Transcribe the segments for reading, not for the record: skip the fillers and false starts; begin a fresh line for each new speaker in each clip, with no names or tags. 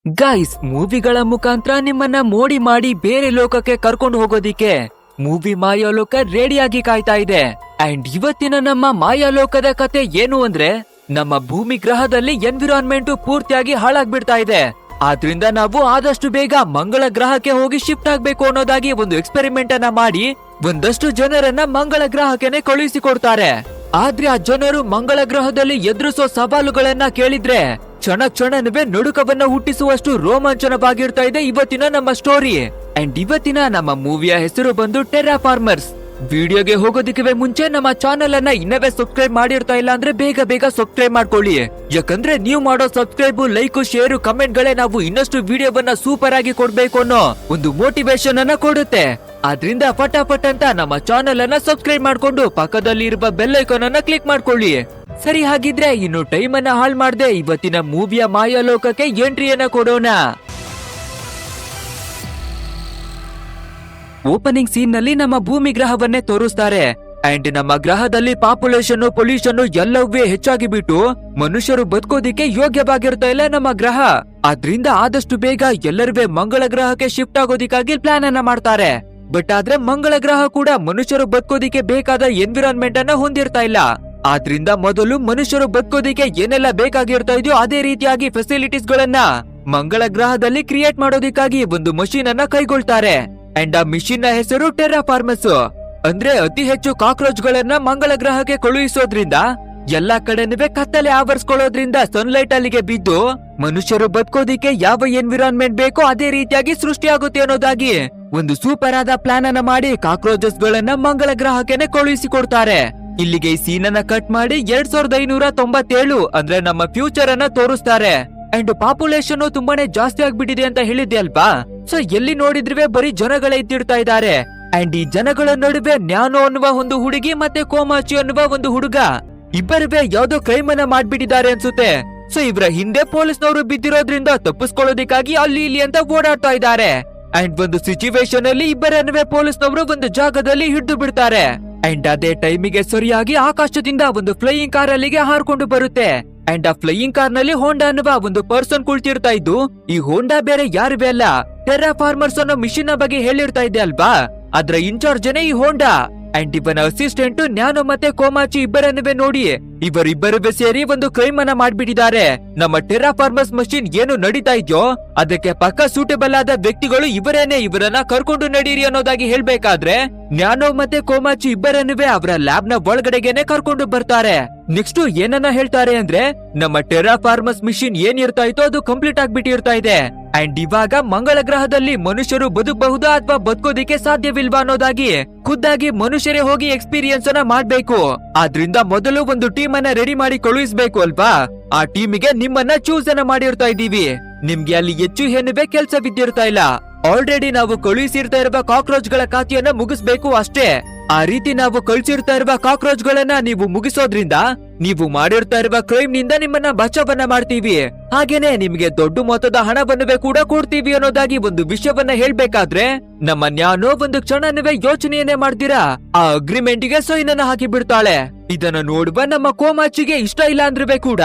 Guys, ಮೂವಿಗಳ ಮುಖಾಂತರ ನಿಮ್ಮನ್ನ ಮೋಡಿ ಮಾಡಿ ಬೇರೆ ಲೋಕಕ್ಕೆ ಕರ್ಕೊಂಡು ಹೋಗೋದಿಕ್ಕೆ ಮೂವಿ ಮಾಯಾಲೋಕ ರೆಡಿಯಾಗಿ ಕಾಯ್ತಾ ಇದೆ. ಅಂಡ್ ಇವತ್ತಿನ ನಮ್ಮ ಮಾಯಾಲೋಕದ ಕತೆ ಏನು ಅಂದ್ರೆ, ನಮ್ಮ ಭೂಮಿ ಗ್ರಹದಲ್ಲಿ ಎನ್ವಿರಾನ್ಮೆಂಟ್ ಪೂರ್ತಿಯಾಗಿ ಹಾಳಾಗ್ಬಿಡ್ತಾ ಇದೆ. ಆದ್ರಿಂದ ನಾವು ಆದಷ್ಟು ಬೇಗ ಮಂಗಳ ಗ್ರಹಕ್ಕೆ ಹೋಗಿ ಶಿಫ್ಟ್ ಆಗ್ಬೇಕು ಅನ್ನೋದಾಗಿ ಒಂದು ಎಕ್ಸ್ಪೆರಿಮೆಂಟ್ ಅನ್ನ ಮಾಡಿ ಒಂದಷ್ಟು ಜನರನ್ನ ಮಂಗಳ ಗ್ರಹಕ್ಕೆ ಕಳುಹಿಸಿಕೊಡ್ತಾರೆ. ಆದ್ರೆ ಆ ಜನರು ಮಂಗಳ ಗ್ರಹದಲ್ಲಿ ಎದುರಿಸೋ ಸವಾಲುಗಳನ್ನ ಕೇಳಿದ್ರೆ ಕ್ಷಣನುವೆ ನಡುಕವನ್ನ ಹುಟ್ಟಿಸುವಷ್ಟು ರೋಮಾಂಚನವಾಗಿರ್ತಾ ಇದೆ ಇವತ್ತಿನ ನಮ್ಮ ಸ್ಟೋರಿ. ಅಂಡ್ ಇವತ್ತಿನ ನಮ್ಮ ಮೂವಿಯ ಹೆಸರು ಬಂದು ಟೆರ್ರಾ ಫಾರ್ಮರ್ಸ್. ವಿಡಿಯೋಗೆ ಹೋಗೋದಕ್ಕೆ ಮುಂಚೆ ನಮ್ಮ ಚಾನೆಲ್ ಅನ್ನ ಇನ್ನವೇ ಸಬ್ಸ್ಕ್ರೈಬ್ ಮಾಡಿರ್ತಾ ಇಲ್ಲ ಅಂದ್ರೆ ಬೇಗ ಸಬ್ಸ್ಕ್ರೈಬ್ ಮಾಡ್ಕೊಳ್ಳಿ. ಯಾಕಂದ್ರೆ ನೀವು ಮಾಡೋ ಸಬ್ಸ್ಕ್ರೈಬ್, ಲೈಕ್, ಶೇರ್, ಕಮೆಂಟ್ ಗಳೇ ನಾವು ಇನ್ನಷ್ಟು ವಿಡಿಯೋವನ್ನ ಸೂಪರ್ ಆಗಿ ಕೊಡ್ಬೇಕು ಅನ್ನೋ ಒಂದು ಮೋಟಿವೇಶನ್ ಅನ್ನ ಕೊಡುತ್ತೆ. ಆದ್ರಿಂದ ಫಟಾಫಟ್ ಅಂತ ನಮ್ಮ ಚಾನೆಲ್ ಅನ್ನ ಸಬ್ಸ್ಕ್ರೈಬ್ ಮಾಡ್ಕೊಂಡು ಪಕ್ಕದಲ್ಲಿ ಇರುವ ಬೆಲ್ ಐಕಾನ್ ಅನ್ನ ಕ್ಲಿಕ್ ಮಾಡ್ಕೊಳ್ಳಿ. ಸರಿ, ಹಾಗಿದ್ರೆ ಇನ್ನು ಟೈಮ್ ಅನ್ನ ಹಾಳು ಮಾಡದೆ ಇವತ್ತಿನ ಮೂವಿಯ ಮಾಯಾಲೋಕಕ್ಕೆ ಎಂಟ್ರಿಯನ್ನ ಕೊಡೋಣ. ಓಪನಿಂಗ್ ಸೀನ್ ನಲ್ಲಿ ನಮ್ಮ ಭೂಮಿ ಗ್ರಹವನ್ನೇ ತೋರಿಸ್ತಾರೆ. ಅಂಡ್ ನಮ್ಮ ಗ್ರಹದಲ್ಲಿ ಪಾಪ್ಯುಲೇಷನ್, ಪೊಲ್ಯೂಷನ್ ಎಲ್ಲವೇ ಹೆಚ್ಚಾಗಿ ಬಿಟ್ಟು ಮನುಷ್ಯರು ಬದುಕೋದಿಕ್ಕೆ ಯೋಗ್ಯವಾಗಿರ್ತಾ ಇಲ್ಲ ನಮ್ಮ ಗ್ರಹ. ಆದ್ರಿಂದ ಆದಷ್ಟು ಬೇಗ ಎಲ್ಲರೂ ಮಂಗಳ ಗ್ರಹಕ್ಕೆ ಶಿಫ್ಟ್ ಆಗೋದಿಕ್ಕಾಗಿ ಪ್ಲಾನ್ ಅನ್ನ ಮಾಡ್ತಾರೆ. ಬಟ್ ಆದ್ರೆ ಮಂಗಳ ಗ್ರಹ ಕೂಡ ಮನುಷ್ಯರು ಬದುಕೋದಿಕ್ಕೆ ಬೇಕಾದ ಎನ್ವಿರಾನ್ಮೆಂಟ್ ಅನ್ನ ಹೊಂದಿರ್ತಾ ಇಲ್ಲ. ಆದ್ರಿಂದ ಮೊದಲು ಮನುಷ್ಯರು ಬದುಕೋದಿಕ್ಕೆ ಏನೆಲ್ಲ ಬೇಕಾಗಿರ್ತಾ ಇದೆಯೋ ಅದೇ ರೀತಿಯಾಗಿ ಫೆಸಿಲಿಟೀಸ್ ಗಳನ್ನ ಮಂಗಳ ಗ್ರಹದಲ್ಲಿ ಕ್ರಿಯೇಟ್ ಮಾಡೋದಿಕ್ಕಾಗಿ ಒಂದು ಮಷೀನ್ ಅನ್ನ ಕೈಗೊಳ್ತಾರೆ. ಅಂಡ್ ಆ ಮಿಷಿನ್ ನ ಹೆಸರು ಟೆರ್ರಾ ಫಾರ್ಮರ್ಸ್. ಅಂದ್ರೆ ಅತಿ ಹೆಚ್ಚು ಕಾಕ್ರೋಚ್ ಗಳನ್ನ ಮಂಗಳ ಗ್ರಹಕ್ಕೆ ಕಳುಹಿಸೋದ್ರಿಂದ ಎಲ್ಲಾ ಕಡೆನೂ ಕತ್ತಲೆ ಆವರಿಸ್ಕೊಳ್ಳೋದ್ರಿಂದ ಸನ್ಲೈಟ್ ಅಲ್ಲಿಗೆ ಬಿದ್ದು ಮನುಷ್ಯರು ಬದುಕೋದಿಕ್ಕೆ ಯಾವ ಎನ್ವಿರಾನ್ಮೆಂಟ್ ಬೇಕೋ ಅದೇ ರೀತಿಯಾಗಿ ಸೃಷ್ಟಿಯಾಗುತ್ತೆ ಅನ್ನೋದಾಗಿ ಒಂದು ಸೂಪರ್ ಆದ ಪ್ಲಾನ್ ಅನ್ನ ಮಾಡಿ ಕಾಕ್ರೋಚಸ್ ಗಳನ್ನ ಮಂಗಳ ಗ್ರಹಕ್ಕೆ ಕಳುಹಿಸಿಕೊಡ್ತಾರೆ. ಇಲ್ಲಿಗೆ ಈ ಸೀನ್ ಅನ್ನ ಕಟ್ ಮಾಡಿ 2597 ಅಂದ್ರೆ ನಮ್ಮ ಫ್ಯೂಚರ್ ಅನ್ನ ತೋರಿಸ್ತಾರೆ. ಅಂಡ್ ಪಾಪ್ಯುಲೇಷನ್ ತುಂಬಾನೇ ಜಾಸ್ತಿ ಆಗ್ಬಿಟ್ಟಿದೆ ಅಂತ ಹೇಳಿದ್ದೆ ಅಲ್ವಾ. ಸೊ ಎಲ್ಲಿ ನೋಡಿದ್ರೆ ಬರೀ ಜನಗಳೇ ಇದ್ದಿರ್ತಾ ಇದ್ದಾರೆ. ಅಂಡ್ ಈ ಜನಗಳ ನಡುವೆ ನ್ಯಾನೋ ಅನ್ನುವ ಒಂದು ಹುಡುಗಿ ಮತ್ತೆ ಕೋಮಾಚಿ ಅನ್ನುವ ಒಂದು ಹುಡುಗ ಇಬ್ಬರುವೆ ಯಾವ್ದೋ ಕ್ರೈಮ್ ಅನ್ನ ಮಾಡ್ಬಿಟ್ಟಿದ್ದಾರೆ ಅನ್ಸುತ್ತೆ. ಸೊ ಇವರ ಹಿಂದೆ ಪೊಲೀಸ್ನವರು ಬಿದ್ದಿರೋದ್ರಿಂದ ತಪ್ಪಿಸ್ಕೊಳ್ಳೋದಿಕ್ಕಾಗಿ ಅಲ್ಲಿ ಇಲ್ಲಿ ಅಂತ ಓಡಾಡ್ತಾ ಇದ್ದಾರೆ. ಅಂಡ್ ಒಂದು ಸಿಚುವೇಶನ್ ಅಲ್ಲಿ ಇಬ್ಬರನ್ನುವೆ ಪೊಲೀಸ್ನವರು ಒಂದು ಜಾಗದಲ್ಲಿ ಹಿಡಿದು ಬಿಡ್ತಾರೆ. ಅಂಡ್ ಅದೇ ಟೈಮಿಗೆ ಸರಿಯಾಗಿ ಆಕಾಶದಿಂದ ಒಂದು ಫ್ಲೈಯಿಂಗ್ ಕಾರ್ ಅಲ್ಲಿಗೆ ಹಾರ್ಕೊಂಡು ಬರುತ್ತೆ. ಅಂಡ್ ಆ ಫ್ಲೈಯಿಂಗ್ ಕಾರ್ ನಲ್ಲಿ ಹೋಂಡಾ ಅನ್ನುವ ಒಂದು ಪರ್ಸನ್ ಕುಳಿತಿರ್ತಾ ಇದ್ದು, ಈ ಹೋಂಡಾ ಬೇರೆ ಯಾರುವೆ ಅಲ್ಲ, ಟೆರ್ರಾ ಫಾರ್ಮರ್ಸ್ ಅನ್ನೋ ಮಿಷಿನ್ ನ ಬಗ್ಗೆ ಹೇಳಿರ್ತಾ ಇದೆ ಅಲ್ವಾ, ಅದ್ರ ಇನ್ಚಾರ್ಜನೇ ಈ ಹೋಂಡಾ. ಅಂಡ್ ಇವನ ಅಸಿಸ್ಟೆಂಟ್ ನ್ಯಾನೋ ಮತ್ತೆ ಕೋಮಾಚಿ ಇಬ್ಬರನ್ನುವೆ ನೋಡಿ ಇವರಿಬ್ಬರು ಸೇರಿ ಒಂದು ಕ್ರೈಮ್ ಅನ್ನ ಮಾಡ್ಬಿಟ್ಟಿದ್ದಾರೆ. ನಮ್ಮ ಟೆರ್ರಾ ಫಾರ್ಮರ್ಸ್ ಮಷಿನ್ ಏನು ನಡೀತಾ ಇದೆಯೋ ಅದಕ್ಕೆ ಪಕ್ಕ ಸೂಟೇಬಲ್ ಆದ ವ್ಯಕ್ತಿಗಳು ಇವರೇನೆ, ಇವರನ್ನ ಕರ್ಕೊಂಡು ನಡೀರಿ ಅನ್ನೋದಾಗಿ ಹೇಳ್ಬೇಕಾದ್ರೆ ನ್ಯಾನೋ ಮತ್ತೆ ಕೋಮಾಚಿ ಇಬ್ಬರನ್ನುವೆ ಅವರ ಲ್ಯಾಬ್ ನ ಒಳಗಡೆಗೆನೆ ಕರ್ಕೊಂಡು ಬರ್ತಾರೆ. ನೆಕ್ಸ್ಟ್ ಏನನ್ನ ಹೇಳ್ತಾರೆ ಅಂದ್ರೆ, ನಮ್ಮ ಟೆರ್ರಾ ಫಾರ್ಮರ್ಸ್ ಮಿಷಿನ್ ಏನಿರ್ತಾ ಇತ್ತೋ ಅದು ಕಂಪ್ಲೀಟ್ ಆಗ್ಬಿಟ್ಟಿರ್ತಾ ಇದೆ. ಅಂಡ್ ಇವಾಗ ಮಂಗಳ ಗ್ರಹದಲ್ಲಿ ಮನುಷ್ಯರು ಬದುಕಬಹುದಾ ಅಥವಾ ಬದುಕೋದಿಕ್ಕೆ ಸಾಧ್ಯವಿಲ್ವಾ ಅನ್ನೋದಾಗಿ ಖುದ್ದಾಗಿ ಮನುಷ್ಯರೇ ಹೋಗಿ ಎಕ್ಸ್ಪೀರಿಯನ್ಸ್ ಅನ್ನ ಮಾಡ್ಬೇಕು. ಆದ್ರಿಂದ ಮೊದಲು ಒಂದು ಟೀಮ್ ಅನ್ನ ರೆಡಿ ಮಾಡಿ ಕಳುಹಿಸಬೇಕು ಅಲ್ವಾ. ಆ ಟೀಮಿಗೆ ನಿಮ್ಮನ್ನ ಚೂಸ್ ಅನ್ನ ಮಾಡಿರ್ತಾ ಇದೀವಿ. ನಿಮ್ಗೆ ಅಲ್ಲಿ ಹೆಚ್ಚು ಏನುವೆ ಕೆಲ್ಸ ಬಿದ್ದಿರ್ತಾ ಇಲ್ಲ. ಆಲ್ರೆಡಿ ನಾವು ಕಳುಹಿಸಿರ್ತಾ ಇರುವ ಕಾಕ್ರೋಚ್ ಗಳ ಖಾತೆಯನ್ನ ಮುಗಿಸ್ಬೇಕು ಅಷ್ಟೇ. ಆ ರೀತಿ ನಾವು ಕಳಿಸಿರ್ತಾ ಇರುವ ಕಾಕ್ರೋಚ್ ಗಳನ್ನ ನೀವು ಮುಗಿಸೋದ್ರಿಂದ ನೀವು ಮಾಡಿರ್ತಾ ಇರುವ ಕ್ರೈಮ್ ನಿಂದ ನಿಮ್ಮನ್ನ ಬಚಾವನ್ನ ಮಾಡ್ತೀವಿ. ಹಾಗೇನೆ ನಿಮ್ಗೆ ದೊಡ್ಡ ಮೊತ್ತದ ಹಣವನ್ನುವೆ ಕೂಡ ಕೊಡ್ತೀವಿ ಅನ್ನೋದಾಗಿ ಒಂದು ವಿಷಯವನ್ನ ಹೇಳ್ಬೇಕಾದ್ರೆ ನಮ್ಮ ನ್ಯಾನೋ ಒಂದು ಕ್ಷಣನುವೆ ಯೋಚನೆಯನ್ನೇ ಮಾಡ್ತೀರಾ ಆ ಅಗ್ರಿಮೆಂಟ್ ಗೆ ಸೈನ್ ಅನ್ನ ಹಾಕಿ ಬಿಡ್ತಾಳೆ. ಇದನ್ನ ನೋಡುವ ನಮ್ಮ ಕೋಮಾಚಿಗೆ ಇಷ್ಟ ಇಲ್ಲ ಅಂದ್ರೂ ಕೂಡ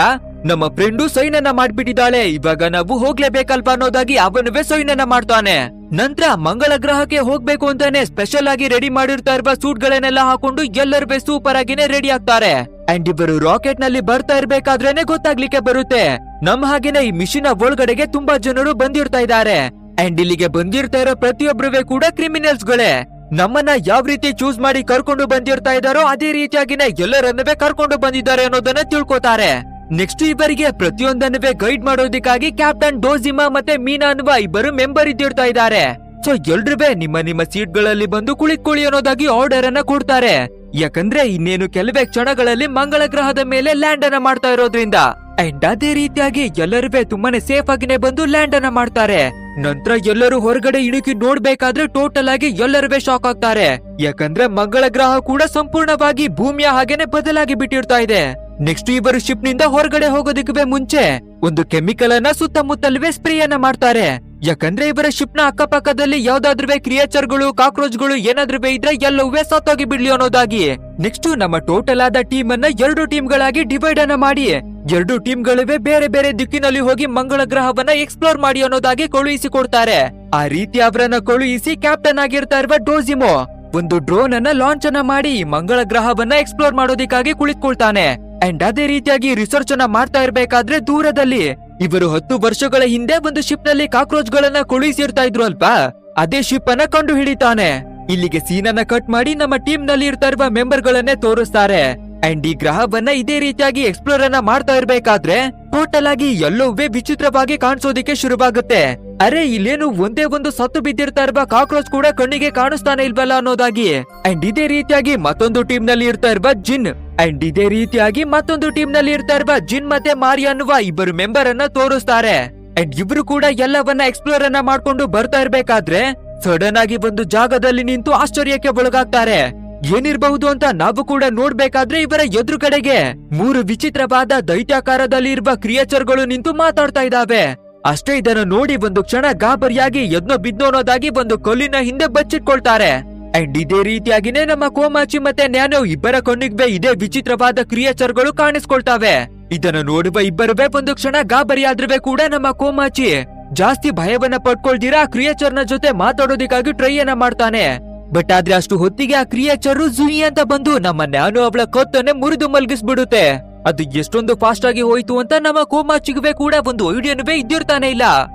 ನಮ್ಮ ಫ್ರೆಂಡು ಸೈನ್ ಅನ್ನ ಮಾಡ್ಬಿಟ್ಟಿದ್ದಾಳೆ, ಇವಾಗ ನಾವು ಹೋಗ್ಲೇಬೇಕಲ್ವಾ ಅನ್ನೋದಾಗಿ ಅವನುವೆ ಸೈನ್ ಅನ್ನ ಮಾಡ್ತಾನೆ. ನಂತರ ಮಂಗಳ ಗ್ರಹಕ್ಕೆ ಹೋಗ್ಬೇಕು ಅಂತಾನೆ ಸ್ಪೆಷಲ್ ಆಗಿ ರೆಡಿ ಮಾಡಿರ್ತಾ ಇರುವ ಸೂಟ್ ಗಳನ್ನೆಲ್ಲ ಹಾಕೊಂಡು ಎಲ್ಲರೂ ಸೂಪರ್ ಆಗಿನೇ ರೆಡಿ ಆಗ್ತಾರೆ. ಅಂಡ್ ಇಬ್ಬರು ರಾಕೆಟ್ ನಲ್ಲಿ ಬರ್ತಾ ಇರ್ಬೇಕಾದ್ರೇನೆ ಗೊತ್ತಾಗ್ಲಿಕ್ಕೆ ಬರುತ್ತೆ ನಮ್ಮ ಹಾಗೇನೆ ಈ ಮಿಷಿನ್ ಒಳಗಡೆಗೆ ತುಂಬಾ ಜನರು ಬಂದಿರ್ತಾ ಇದ್ದಾರೆ. ಅಂಡ್ ಇಲ್ಲಿಗೆ ಬಂದಿರ್ತಾ ಇರೋ ಪ್ರತಿಯೊಬ್ಬರುವೆ ಕೂಡ ಕ್ರಿಮಿನಲ್ಸ್ ಗಳೇ. ನಮ್ಮನ್ನ ಯಾವ ರೀತಿ ಚೂಸ್ ಮಾಡಿ ಕರ್ಕೊಂಡು ಬಂದಿರ್ತಾ ಇದಾರೋ ಅದೇ ರೀತಿಯಾಗಿನೇ ಎಲ್ಲರನ್ನುವೆ ಕರ್ಕೊಂಡು ಬಂದಿದ್ದಾರೆ ಅನ್ನೋದನ್ನ ತಿಳ್ಕೊತಾರೆ. ನೆಕ್ಸ್ಟ್ ಇವರಿಗೆ ಪ್ರತಿಯೊಂದನ್ನುವೆ ಗೈಡ್ ಮಾಡೋದಕ್ಕಾಗಿ ಕ್ಯಾಪ್ಟನ್ ಡೋಜಿಮಾ ಮತ್ತೆ ಮೀನಾ ಅನ್ನುವ ಇಬ್ಬರು ಮೆಂಬರ್ ಇದ್ದಿರ್ತಾ ಇದ್ದಾರೆ. ಸೊ ಎಲ್ರುವೆ ನಿಮ್ಮ ಸೀಟ್ ಗಳಲ್ಲಿ ಬಂದು ಕುಳಿತುಕೊಳ್ಳಿ ಅನ್ನೋದಾಗಿ ಆರ್ಡರ್ ಅನ್ನ ಕೊಡ್ತಾರೆ. ಯಾಕಂದ್ರೆ ಇನ್ನೇನು ಕೆಲವೇ ಕ್ಷಣಗಳಲ್ಲಿ ಮಂಗಳ ಗ್ರಹದ ಮೇಲೆ ಲ್ಯಾಂಡ್ ಅನ್ನ ಮಾಡ್ತಾ ಇರೋದ್ರಿಂದ. ಅಂಡ್ ಅದೇ ರೀತಿಯಾಗಿ ಎಲ್ಲರೂ ತುಂಬಾನೇ ಸೇಫ್ ಆಗಿನೇ ಬಂದು ಲ್ಯಾಂಡ್ ಅನ್ನ ಮಾಡ್ತಾರೆ. ನಂತರ ಎಲ್ಲರೂ ಹೊರಗಡೆ ಇಣುಕಿ ನೋಡ್ಬೇಕಾದ್ರೆ ಟೋಟಲ್ ಆಗಿ ಎಲ್ಲರೂ ಶಾಕ್ ಆಗ್ತಾರೆ. ಯಾಕಂದ್ರೆ ಮಂಗಳ ಗ್ರಹ ಕೂಡ ಸಂಪೂರ್ಣವಾಗಿ ಭೂಮಿಯ ಹಾಗೇನೆ ಬದಲಾಗಿ ಬಿಟ್ಟಿರ್ತಾ ಇದೆ. ನೆಕ್ಸ್ಟ್ ಇಬ್ಬರು ಶಿಪ್ ನಿಂದ ಹೊರಗಡೆ ಹೋಗೋದಕ್ಕೆ ಮುಂಚೆ ಒಂದು ಕೆಮಿಕಲ್ ಅನ್ನ ಸುತ್ತಮುತ್ತಲವೇ ಸ್ಪ್ರೇ ಅನ್ನ ಮಾಡ್ತಾರೆ. ಯಾಕಂದ್ರೆ ಇವರ ಶಿಪ್ ನ ಅಕ್ಕಪಕ್ಕದಲ್ಲಿ ಯಾವ್ದಾದ್ರು ಕ್ರಿಯೇಚರ್ಗಳು ಕಾಕ್ರೋಚ್ಗಳು ಏನಾದ್ರೂ ಇದ್ರೆ ಎಲ್ಲವೇ ಸತ್ತೋಗಿ ಬಿಡ್ಲಿ ಅನ್ನೋದಾಗಿ. ನೆಕ್ಸ್ಟ್ ನಮ್ಮ ಟೋಟಲ್ ಆದ ಟೀಮ್ ಅನ್ನ 2 ಟೀಮ್ಗಳಾಗಿ ಡಿವೈಡ್ ಅನ್ನ ಮಾಡಿ 2 ಟೀಮ್ಗಳಿವೆ ಬೇರೆ ಬೇರೆ ದಿಕ್ಕಿನಲ್ಲಿ ಹೋಗಿ ಮಂಗಳ ಗ್ರಹವನ್ನ ಎಕ್ಸ್ಪ್ಲೋರ್ ಮಾಡಿ ಅನ್ನೋದಾಗಿ ಕಳುಹಿಸಿ ಕೊಡ್ತಾರೆ. ಆ ರೀತಿ ಅವರನ್ನ ಕಳುಹಿಸಿ ಕ್ಯಾಪ್ಟನ್ ಆಗಿರ್ತಾ ಇರುವ ಡೋಜಿಮೋ ಒಂದು ಡ್ರೋನ್ ಅನ್ನ ಲಾಂಚ್ ಅನ್ನ ಮಾಡಿ ಮಂಗಳ ಗ್ರಹವನ್ನ ಎಕ್ಸ್ಪ್ಲೋರ್ ಮಾಡೋದಿಕ್ಕಾಗಿ ಕುಳಿತುಕೊಳ್ತಾನೆ. ಅಂಡ್ ಅದೇ ರೀತಿಯಾಗಿ ರಿಸರ್ಚ್ ಅನ್ನ ಮಾಡ್ತಾ ಇರ್ಬೇಕಾದ್ರೆ ದೂರದಲ್ಲಿ ಇವರು 10 ವರ್ಷಗಳ ಹಿಂದೆ ಒಂದು ಶಿಪ್ ನಲ್ಲಿ ಕಾಕ್ರೋಚ್ ಗಳನ್ನ ಕಳುಹಿಸಿರ್ತಾ ಇದ್ರು ಅಲ್ವಾ, ಅದೇ ಶಿಪ್ ಅನ್ನ ಕಂಡು ಹಿಡಿತಾನೆ. ಇಲ್ಲಿಗೆ ಸೀನ್ ಅನ್ನ ಕಟ್ ಮಾಡಿ ನಮ್ಮ ಟೀಮ್ ನಲ್ಲಿ ಇರ್ತಾ ಇರುವ ಮೆಂಬರ್ ಗಳನ್ನೇ ತೋರಿಸ್ತಾರೆ. ಅಂಡ್ ಈ ಗ್ರಹವನ್ನ ಇದೇ ರೀತಿಯಾಗಿ ಎಕ್ಸ್ಪ್ಲೋರ್ ಅನ್ನ ಮಾಡ್ತಾ ಇರ್ಬೇಕಾದ್ರೆ ಟೋಟಲ್ ಆಗಿ ಎಲ್ಲವೇ ವಿಚಿತ್ರವಾಗಿ ಕಾಣಿಸೋದಿಕ್ಕೆ ಶುರುವಾಗುತ್ತೆ. ಅರೆ ಇಲ್ಲೇನು ಒಂದೇ ಒಂದು ಸತ್ತು ಬಿದ್ದಿರ್ತಾ ಇರುವ ಕಾಕ್ರೋಚ್ ಕೂಡ ಕಣ್ಣಿಗೆ ಕಾಣಿಸ್ತಾನೆ ಇಲ್ವಲ್ಲ ಅನ್ನೋದಾಗಿ. ಅಂಡ್ ಇದೇ ರೀತಿಯಾಗಿ ಮತ್ತೊಂದು ಟೀಮ್ ನಲ್ಲಿ ಇರ್ತಾ ಇರುವ ಜಿನ್ ಅಂಡ್ ಇದೇ ರೀತಿಯಾಗಿ ಮತ್ತೊಂದು ಟೀಮ್ ನಲ್ಲಿ ಇರ್ತಾ ಇರುವ ಜಿನ್ ಮತ್ತೆ ಮಾರಿ ಅನ್ನುವ ಇಬ್ಬರು ಮೆಂಬರ್ ಅನ್ನ ತೋರಿಸ್ತಾರೆ. ಅಂಡ್ ಇಬ್ರು ಕೂಡ ಎಲ್ಲವನ್ನ ಎಕ್ಸ್ಪ್ಲೋರ್ ಅನ್ನ ಮಾಡ್ಕೊಂಡು ಬರ್ತಾ ಇರ್ಬೇಕಾದ್ರೆ ಸಡನ್ ಆಗಿ ಒಂದು ಜಾಗದಲ್ಲಿ ನಿಂತು ಆಶ್ಚರ್ಯಕ್ಕೆ ಒಳಗಾಗ್ತಾರೆ. ಏನಿರಬಹುದು ಅಂತ ನಾವು ಕೂಡ ನೋಡ್ಬೇಕಾದ್ರೆ ಇವರ ಎದುರುಗಡೆಗೆ 3 ವಿಚಿತ್ರವಾದ ದೈತ್ಯಾಕಾರದಲ್ಲಿ ಇರುವ ಕ್ರಿಯೇಚರ್ಗಳು ನಿಂತು ಮಾತಾಡ್ತಾ ಇದ್ದಾವೆ. ಅಷ್ಟೇ ಇದನ್ನು ನೋಡಿ ಒಂದು ಕ್ಷಣ ಗಾಬರಿಯಾಗಿ ಎದ್ನೋ ಬಿದ್ನೋ ಅನ್ನೋದಾಗಿ ಒಂದು ಕಲ್ಲಿನ ಹಿಂದೆ ಬಚ್ಚಿಟ್ಕೊಳ್ತಾರೆ. ಅಂಡ್ ಇದೇ ರೀತಿಯಾಗಿನೇ ನಮ್ಮ ಕೋಮಾಚಿ ಮತ್ತೆ ನ್ಯಾನೋ ಇಬ್ಬರ ಕಣ್ಣಿಗೆ ಇದೇ ವಿಚಿತ್ರವಾದ ಕ್ರಿಯೇಚರ್ಗಳು ಕಾಣಿಸ್ಕೊಳ್ತಾವೆ. ಇದನ್ನು ನೋಡುವ ಇಬ್ಬರುವೆ ಒಂದು ಕ್ಷಣ ಗಾಬರಿಯಾದ್ರೂ ಕೂಡ ನಮ್ಮ ಕೋಮಾಚಿ ಜಾಸ್ತಿ ಭಯವನ್ನ ಪಡ್ಕೊಳ್ದಿರಾ ಆ ಕ್ರಿಯೇಚರ್ ನ ಜೊತೆ ಮಾತಾಡೋದಿಕ್ಕಾಗಿ ಟ್ರೈ ಅನ್ನ ಮಾಡ್ತಾನೆ. ಬಟ್ ಆದ್ರೆ ಅಷ್ಟು ಹೊತ್ತಿಗೆ ಆ ಕ್ರಿಯೇಚರ್ ಜುಯಿ ಅಂತ ಬಂದು ನಮ್ಮ ನ್ಯಾನೋ ಅವಳ ಕತ್ತನ್ನೇ ಮುರಿದು ಮಲಗಿಸ್ಬಿಡುತ್ತೆ. ಅದು ಎಷ್ಟೊಂದು ಫಾಸ್ಟ್ ಆಗಿ ಹೋಯ್ತು ಅಂತ ನಮ್ಮ ಕೋಮಾಚಿಗೆ ಕೂಡ ಒಂದು ಐಡಿಯಾನುವೇ ಇದ್ದಿರ್ತಾನೆ ಇಲ್ಲ.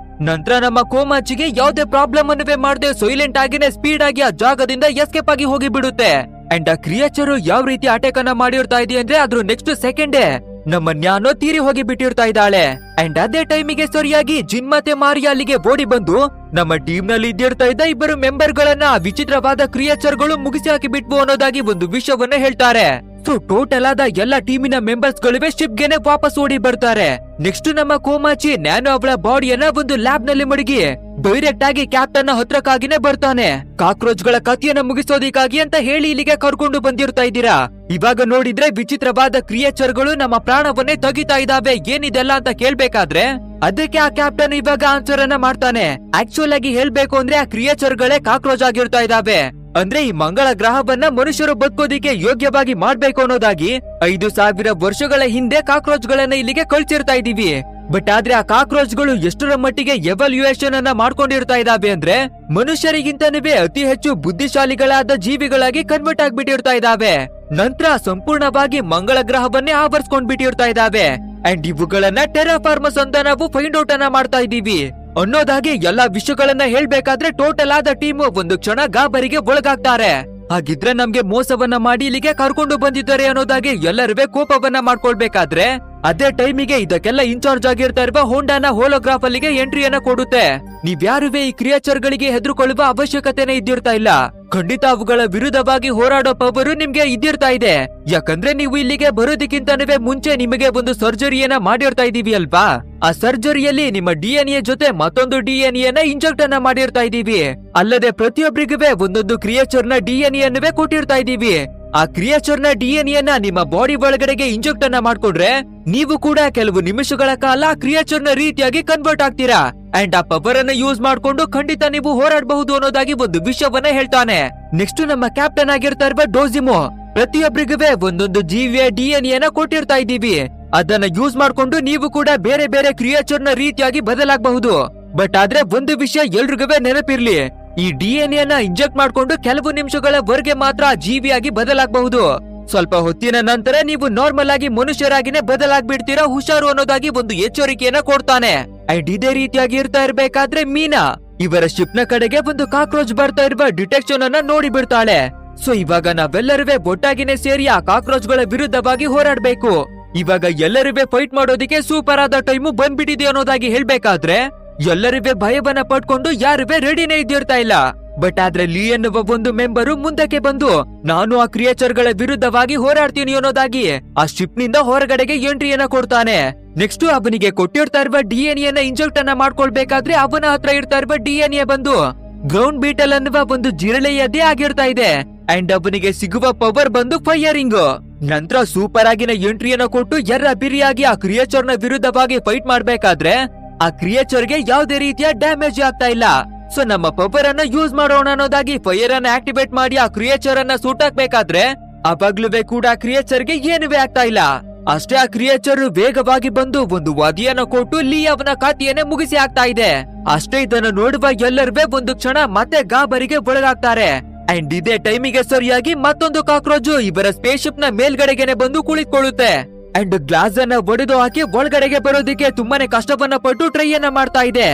ನಂತರ ನಮ್ಮ ಕೋಮಾಚಿಗೆ ಯಾವ್ದೇ ಪ್ರಾಬ್ಲಮ್ ಅನ್ನುವೇ ಮಾಡದೆ ಸೈಲೆಂಟ್ ಆಗಿನೇ ಸ್ಪೀಡ್ ಆಗಿ ಆ ಜಾಗದಿಂದ ಎಸ್ಕೇಪ್ ಆಗಿ ಹೋಗಿ ಬಿಡುತ್ತೆ. ಅಂಡ್ ಆ ಕ್ರಿಯೇಚರ್ ಯಾವ ರೀತಿ ಅಟ್ಯಾಕ್ ಅನ್ನ ಮಾಡಿರ್ತಾ ಇದೆ ಅಂದ್ರೆ ಅದ್ರ ನೆಕ್ಸ್ಟ್ ಸೆಕೆಂಡೇ ನಮ್ಮ ನ್ಯಾನೋ ತೀರಿ ಹೋಗಿ ಬಿಟ್ಟಿರ್ತಾ ಇದ್ದಾಳೆ. ಅಂಡ್ ಅದೇ ಟೈಮಿಗೆ ಸರಿಯಾಗಿ ಜಿನ್ ಮತ್ತೆ ಮಾರಿಯಾ ಅಲ್ಲಿಗೆ ಓಡಿ ಬಂದು ನಮ್ಮ ಟೀಮ್ ನಲ್ಲಿ ಇದ್ದಿರ್ತಾ ಇದ್ದ ಇಬ್ಬರು ಮೆಂಬರ್ ಗಳನ್ನ ವಿಚಿತ್ರವಾದ ಕ್ರಿಯೇಚರ್ ಗಳು ಮುಗಿಸಿ ಹಾಕಿ ಬಿಟ್ವು ಅನ್ನೋದಾಗಿ ಒಂದು ವಿಷಯವನ್ನ ಹೇಳ್ತಾರೆ. ಸೊ ಟೋಟಲ್ ಆದ ಎಲ್ಲ ಟೀಮಿನ ಮೆಂಬರ್ಸ್ ಗಳಿವೆ ಶಿಪ್ ಗೆನೆ ವಾಪಸ್ ಓಡಿ ಬರ್ತಾರೆ. ನೆಕ್ಸ್ಟ್ ನಮ್ಮ ಕೋಮಾಚಿ ನ್ಯಾನೋ ಅವಳ ಬಾಡಿಯನ್ನ ಒಂದು ಲ್ಯಾಬ್ ನಲ್ಲಿ ಮಡಗಿ ಡೈರೆಕ್ಟ್ ಆಗಿ ಕ್ಯಾಪ್ಟನ್ ಹತ್ರಕ್ಕಾಗಿನೇ ಬರ್ತಾನೆ. ಕಾಕ್ರೋಚ್ ಗಳ ಕಥೆಯನ್ನ ಮುಗಿಸೋದಿಕ್ಕಾಗಿ ಅಂತ ಹೇಳಿ ಇಲ್ಲಿಗೆ ಕರ್ಕೊಂಡು ಬಂದಿರ್ತಾ ಇದ್ದೀರಾ. ಇವಾಗ ನೋಡಿದ್ರೆ ವಿಚಿತ್ರವಾದ ಕ್ರಿಯೇಚರ್ ಗಳು ನಮ್ಮ ಪ್ರಾಣವನ್ನೇ ತೆಗಿತಾ ಇದಾವೆ, ಏನಿದೆಲ್ಲ ಅಂತ ಕೇಳ್ಬೇಕಾದ್ರೆ ಅದಕ್ಕೆ ಆ ಕ್ಯಾಪ್ಟನ್ ಇವಾಗ ಆನ್ಸರ್ ಅನ್ನ ಮಾಡ್ತಾನೆ. ಆಕ್ಚುಲ್ ಆಗಿ ಹೇಳ್ಬೇಕು ಅಂದ್ರೆ ಆ ಕ್ರಿಯೇಚರ್ ಗಳೇ ಕಾಕ್ರೋಚ್ ಆಗಿರ್ತಾ ಇದಾವೆ. ಅಂದ್ರೆ ಈ ಮಂಗಳ ಗ್ರಹವನ್ನ ಮನುಷ್ಯರು ಬದುಕೋದಿಕ್ಕೆ ಯೋಗ್ಯವಾಗಿ ಮಾಡ್ಬೇಕು ಅನ್ನೋದಾಗಿ 5000 ವರ್ಷಗಳ ಹಿಂದೆ ಕಾಕ್ರೋಚ್ ಗಳನ್ನ ಇಲ್ಲಿಗೆ ಕಳ್ಸಿರ್ತಾ ಇದೀವಿ. ಬಟ್ ಆದ್ರೆ ಆ ಕಾಕ್ರೋಚ್ ಗಳು ಎಷ್ಟರ ಮಟ್ಟಿಗೆ ಎವಲ್ಯೂಯೇಷನ್ ಅನ್ನ ಮಾಡ್ಕೊಂಡಿರ್ತಾ ಇದಾವೆ ಅಂದ್ರೆ ಮನುಷ್ಯರಿಗಿಂತನೂ ಅತಿ ಹೆಚ್ಚು ಬುದ್ಧಿಶಾಲಿಗಳಾದ ಜೀವಿಗಳಾಗಿ ಕನ್ವರ್ಟ್ ಆಗ್ಬಿಟ್ಟಿರ್ತಾ ಇದಾವೆ. ನಂತರ ಸಂಪೂರ್ಣವಾಗಿ ಮಂಗಳ ಗ್ರಹವನ್ನೇ ಆವರಿಸ್ಕೊಂಡ್ ಬಿಟ್ಟಿರ್ತಾ ಇದಾವೆ. ಅಂಡ್ ಇವುಗಳನ್ನ ಟೆರಾಫಾರ್ಮಸ್ ಅಂತ ನಾವು ಫೈಂಡ್ ಔಟ್ ಅನ್ನ ಮಾಡ್ತಾ ಇದೀವಿ ಅನ್ನೋದಾಗಿ ಎಲ್ಲಾ ವಿಷಯಗಳನ್ನ ಹೇಳ್ಬೇಕಾದ್ರೆ ಟೋಟಲ್ ಆದ ಟೀಮ್ ಒಂದು ಕ್ಷಣ ಗಾಬರಿಗೆ ಒಳಗಾಗ್ತಾರೆ. ಹಾಗಿದ್ರೆ ನಮ್ಗೆ ಮೋಸವನ್ನ ಮಾಡಿ ಇಲ್ಲಿಗೆ ಕರ್ಕೊಂಡು ಬಂದಿದ್ದಾರೆ ಅನ್ನೋದಾಗಿ ಎಲ್ಲರೂ ಕೋಪವನ್ನ ಮಾಡ್ಕೊಳ್ಬೇಕಾದ್ರೆ ಅದೇ ಟೈಮಿಗೆ ಇದಕ್ಕೆಲ್ಲ ಇನ್ಚಾರ್ಜ್ ಆಗಿರ್ತಾ ಇರುವ ಹೋಂಡಾನ ಹೋಲೋಗ್ರಾಫ್ ಅಲ್ಲಿಗೆ ಎಂಟ್ರಿಯನ್ನ ಕೊಡುತ್ತೆ. ನೀವ್ಯಾರುವೆ ಈ ಕ್ರಿಯೇಚರ್ ಗಳಿಗೆ ಹೆದರ್ಕೊಳ್ಳುವ ಅವಶ್ಯಕತೆನೇ ಇದ್ದಿರ್ತಾ ಇಲ್ಲ. ಖಂಡಿತ ಅವುಗಳ ವಿರುದ್ಧವಾಗಿ ಹೋರಾಡೋ ಪವರು ನಿಮ್ಗೆ ಇದ್ದಿರ್ತಾ ಇದೆ. ಯಾಕಂದ್ರೆ ನೀವು ಇಲ್ಲಿಗೆ ಬರೋದಕ್ಕಿಂತನೂ ಮುಂಚೆ ನಿಮಗೆ ಒಂದು ಸರ್ಜರಿಯನ್ನ ಮಾಡಿರ್ತಾ ಇದೀವಿ ಅಲ್ವಾ. ಆ ಸರ್ಜರಿಯಲ್ಲಿ ನಿಮ್ಮ DNA ಜೊತೆ ಮತ್ತೊಂದು DNA ನ ಇಂಜೆಕ್ಟ್ ಅನ್ನ ಮಾಡಿರ್ತಾ ಇದೀವಿ. ಅಲ್ಲದೆ ಪ್ರತಿಯೊಬ್ಬರಿಗೂ ಒಂದೊಂದು ಕ್ರಿಯೇಚರ್ ನ DNA ಅನ್ನುವೇ ಕೊಟ್ಟಿರ್ತಾ ಇದೀವಿ. ಆ ಕ್ರಿಯೇಚರ್ ನ DNA ನ ನಿಮ್ಮ ಬಾಡಿ ಒಳಗಡೆಗೆ ಇಂಜೆಕ್ಟ್ ಅನ್ನ ಮಾಡ್ಕೊಂಡ್ರೆ ನೀವು ಕೂಡ ಕೆಲವು ನಿಮಿಷಗಳ ಕಾಲ ಕ್ರಿಯೇಚರ್ ನ ರೀತಿಯಾಗಿ ಕನ್ವರ್ಟ್ ಆಗ್ತೀರಾ. ಅಂಡ್ ಆ ಪವರ್ ಅನ್ನ ಯೂಸ್ ಮಾಡ್ಕೊಂಡು ಖಂಡಿತ ನೀವು ಹೋರಾಡಬಹುದು ಅನ್ನೋದಾಗಿ ಒಂದು ವಿಷಯವನ್ನ ಹೇಳ್ತಾನೆ. ನೆಕ್ಸ್ಟ್ ನಮ್ಮ ಕ್ಯಾಪ್ಟನ್ ಆಗಿರ್ತಾ ಇರುವ ಡೋಜಿಮೋ ಪ್ರತಿಯೊಬ್ಬರಿಗೂ ಒಂದೊಂದು ಜೀವಿಯ DNA ನ ಕೊಟ್ಟಿರ್ತಾ ಇದೀವಿ. ಅದನ್ನ ಯೂಸ್ ಮಾಡ್ಕೊಂಡು ನೀವು ಕೂಡ ಬೇರೆ ಬೇರೆ ಕ್ರಿಯೇಚರ್ ನ ರೀತಿಯಾಗಿ ಬದಲಾಗಬಹುದು. ಬಟ್ ಆದ್ರೆ ಒಂದು ವಿಷಯ ಎಲ್ರಿಗೂ ನೆನಪಿರ್ಲಿ, ಈ DNA ನ ಇಂಜೆಕ್ಟ್ ಮಾಡ್ಕೊಂಡು ಕೆಲವು ನಿಮಿಷಗಳವರೆಗೆ ಮಾತ್ರ ಜೀವಿಯಾಗಿ ಬದಲಾಗಬಹುದು. ಸ್ವಲ್ಪ ಹೊತ್ತಿನ ನಂತರ ನೀವು ನಾರ್ಮಲ್ ಆಗಿ ಮನುಷ್ಯರಾಗಿನೇ ಬದಲಾಗ್ಬಿಡ್ತೀರಾ, ಹುಷಾರು ಅನ್ನೋದಾಗಿ ಒಂದು ಎಚ್ಚರಿಕೆಯನ್ನ ಕೊಡ್ತಾನೆ. ಅಂಡ್ ಇದೇ ರೀತಿಯಾಗಿ ಇರ್ತಾ ಇರ್ಬೇಕಾದ್ರೆ ಮೀನಾ ಇವರ ಶಿಪ್ ನ ಕಡೆಗೆ ಒಂದು ಕಾಕ್ರೋಚ್ ಬರ್ತಾ ಇರುವ ಡಿಟೆಕ್ಷನ್ ಅನ್ನ ನೋಡಿ ಬಿಡ್ತಾಳೆ. ಸೊ ಇವಾಗ ನಾವೆಲ್ಲರೂ ಒಟ್ಟಾಗಿನೇ ಸೇರಿ ಆ ಕಾಕ್ರೋಚ್ ಗಳ ವಿರುದ್ಧವಾಗಿ ಹೋರಾಡ್ಬೇಕು. ಇವಾಗ ಎಲ್ಲರೂ ಫೈಟ್ ಮಾಡೋದಿಕ್ಕೆ ಸೂಪರ್ ಆದ ಟೈಮು ಬಂದ್ಬಿಟ್ಟಿದೆ ಅನ್ನೋದಾಗಿ ಹೇಳ್ಬೇಕಾದ್ರೆ ಎಲ್ಲರೂ ಭಯವನ್ನ ಪಡ್ಕೊಂಡು ಯಾರುವೆ ರೆಡಿನೇ ಇದ್ದಿರ್ತಾ ಇಲ್ಲ. ಬಟ್ ಆದ್ರೆ ಲೀ ಎನ್ನುವ ಒಂದು ಮೆಂಬರು ಮುಂದಕ್ಕೆ ಬಂದು ನಾನು ಆ ಕ್ರಿಯೇಚರ್ ಗಳ ವಿರುದ್ಧವಾಗಿ ಹೋರಾಡ್ತೀನಿ ಅನ್ನೋದಾಗಿ ಆ ಶಿಪ್ ನಿಂದ ಹೊರಗಡೆಗೆ ಎಂಟ್ರಿಯನ್ನ ಕೊಡ್ತಾನೆ. ನೆಕ್ಸ್ಟ್ ಅವನಿಗೆ ಕೊಟ್ಟಿರ್ತಾ ಇರುವ DNA ನ ಇಂಜೆಕ್ಟ್ ಅನ್ನ ಮಾಡ್ಕೊಳ್ಬೇಕಾದ್ರೆ ಅವನ ಹತ್ರ ಇರ್ತಾ ಇರುವ DNA ಬಂದು ಗ್ರೌಂಡ್ ಬೀಟಲ್ ಅನ್ನುವ ಒಂದು ಜಿರಳೆಯದೇ ಆಗಿರ್ತಾ ಇದೆ. ಅಂಡ್ ಅವನಿಗೆ ಸಿಗುವ ಪವರ್ ಬಂದು ಫೈರಿಂಗ್. ನಂತರ ಸೂಪರ್ ಆಗಿನ ಎಂಟ್ರಿಯನ್ನ ಕೊಟ್ಟು ಎರ್ರ ಬಿರಿಯಾಗಿ ಆ ಕ್ರಿಯೇಚರ್ ನ ವಿರುದ್ಧವಾಗಿ ಫೈಟ್ ಮಾಡ್ಬೇಕಾದ್ರೆ ಆ ಕ್ರಿಯೇಚರ್ಗೆ ಯಾವುದೇ ರೀತಿಯ ಡ್ಯಾಮೇಜ್ ಆಗ್ತಾ ಇಲ್ಲ. ಸೊ ನಮ್ಮ ಪವರ್ ಅನ್ನ ಯೂಸ್ ಮಾಡೋಣ ಅನ್ನೋದಾಗಿ ಫೈರ್ ಅನ್ನ ಆಕ್ಟಿವೇಟ್ ಮಾಡಿ ಆ ಕ್ರಿಯೇಚರ್ ಅನ್ನ ಸೂಟಾಕ್ಬೇಕಾದ್ರೆ ಅವಾಗ್ಲೂ ಕೂಡ ಕ್ರಿಯೇಚರ್ಗೆ ಏನುವೇ ಆಗ್ತಾ ಇಲ್ಲ. ಅಷ್ಟೇ ಆ ಕ್ರಿಯೇಚರ್ ವೇಗವಾಗಿ ಬಂದು ಒಂದು ವಧಿಯನ್ನ ಕೊಟ್ಟು ಲೀ ಅವನ ಖಾತೆಯನ್ನೇ ಮುಗಿಸಿ ಆಗ್ತಾ ಇದೆ. ಅಷ್ಟೇ ಇದನ್ನು ನೋಡುವ ಎಲ್ಲರೂ ಒಂದು ಕ್ಷಣ ಮತ್ತೆ ಗಾಬರಿಗೆ ಒಳಗಾಗ್ತಾರೆ. ಅಂಡ್ ಇದೇ ಟೈಮಿಗೆ ಸರಿಯಾಗಿ ಮತ್ತೊಂದು ಕಾಕ್ರೋಚ್ ಇವರ ಸ್ಪೇಸ್ಶಿಪ್ ನ ಮೇಲ್ಗಡೆಗೆನೆ ಬಂದು ಕುಳಿತುಕೊಳ್ಳುತ್ತೆ. ಅಂಡ್ ಗ್ಲಾಸ್ ಅನ್ನ ಒಡೆದು ಹಾಕಿ ಒಳಗಡೆಗೆ ಬರೋದಿಕ್ಕೆ ತುಂಬಾನೇ ಕಷ್ಟವನ್ನ ಪಟ್ಟು ಟ್ರೈ ಅನ್ನ ಮಾಡ್ತಾ ಇದೆ.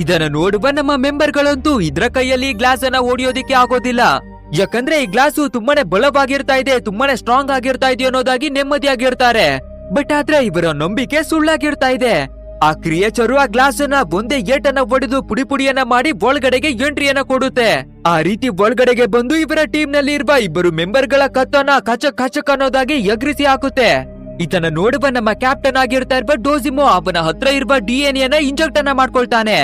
ಇದನ್ನ ನೋಡುವ ನಮ್ಮ ಮೆಂಬರ್ ಗಳಂತೂ ಇದ್ರ ಕೈಯಲ್ಲಿ ಗ್ಲಾಸ್ ಅನ್ನ ಓಡಿಯೋದಿಕ್ಕೆ ಆಗೋದಿಲ್ಲ. ಯಾಕಂದ್ರೆ ಈ ಗ್ಲಾಸು ತುಂಬಾನೇ ಬಲವಾಗಿರ್ತಾ ಇದೆ, ತುಂಬಾನೇ ಸ್ಟ್ರಾಂಗ್ ಆಗಿರ್ತಾ ಇದೆ ಅನ್ನೋದಾಗಿ ನೆಮ್ಮದಿಯಾಗಿರ್ತಾರೆ. ಬಟ್ ಆದ್ರೆ ಇವರ ನಂಬಿಕೆ ಸುಳ್ಳಾಗಿರ್ತಾ ಇದೆ. ಆ ಕ್ರಿಯೇಚರು ಆ ಗ್ಲಾಸ್ ಅನ್ನ ಒಂದೇ ಏಟನ್ನ ಒಡೆದು ಪುಡಿ ಪುಡಿಯನ್ನ ಮಾಡಿ ಒಳಗಡೆಗೆ ಎಂಟ್ರಿಯನ್ನ ಕೊಡುತ್ತೆ. ಆ ರೀತಿ ಒಳಗಡೆಗೆ ಬಂದು ಇವರ ಟೀಮ್ ನಲ್ಲಿ ಇರುವ ಇಬ್ಬರು ಮೆಂಬರ್ ಗಳ ಕತ್ತನ್ನ ಕಚಕ್ ಕಚಕ್ ಅನ್ನೋದಾಗಿ ಎಗರಿಸಿ ಹಾಕುತ್ತೆ. ಇದನ್ನ ನೋಡುವ ನಮ್ಮ ಕ್ಯಾಪ್ಟನ್ ಆಗಿರ್ತಾ ಇರುವ ಡೋಜಿಮೋ ಅವನ ಹತ್ರ ಇರುವ DNA ನ ಇಂಜೆಕ್ಟ್ ಅನ್ನ ಮಾಡ್ಕೊಳ್ತಾನೆ.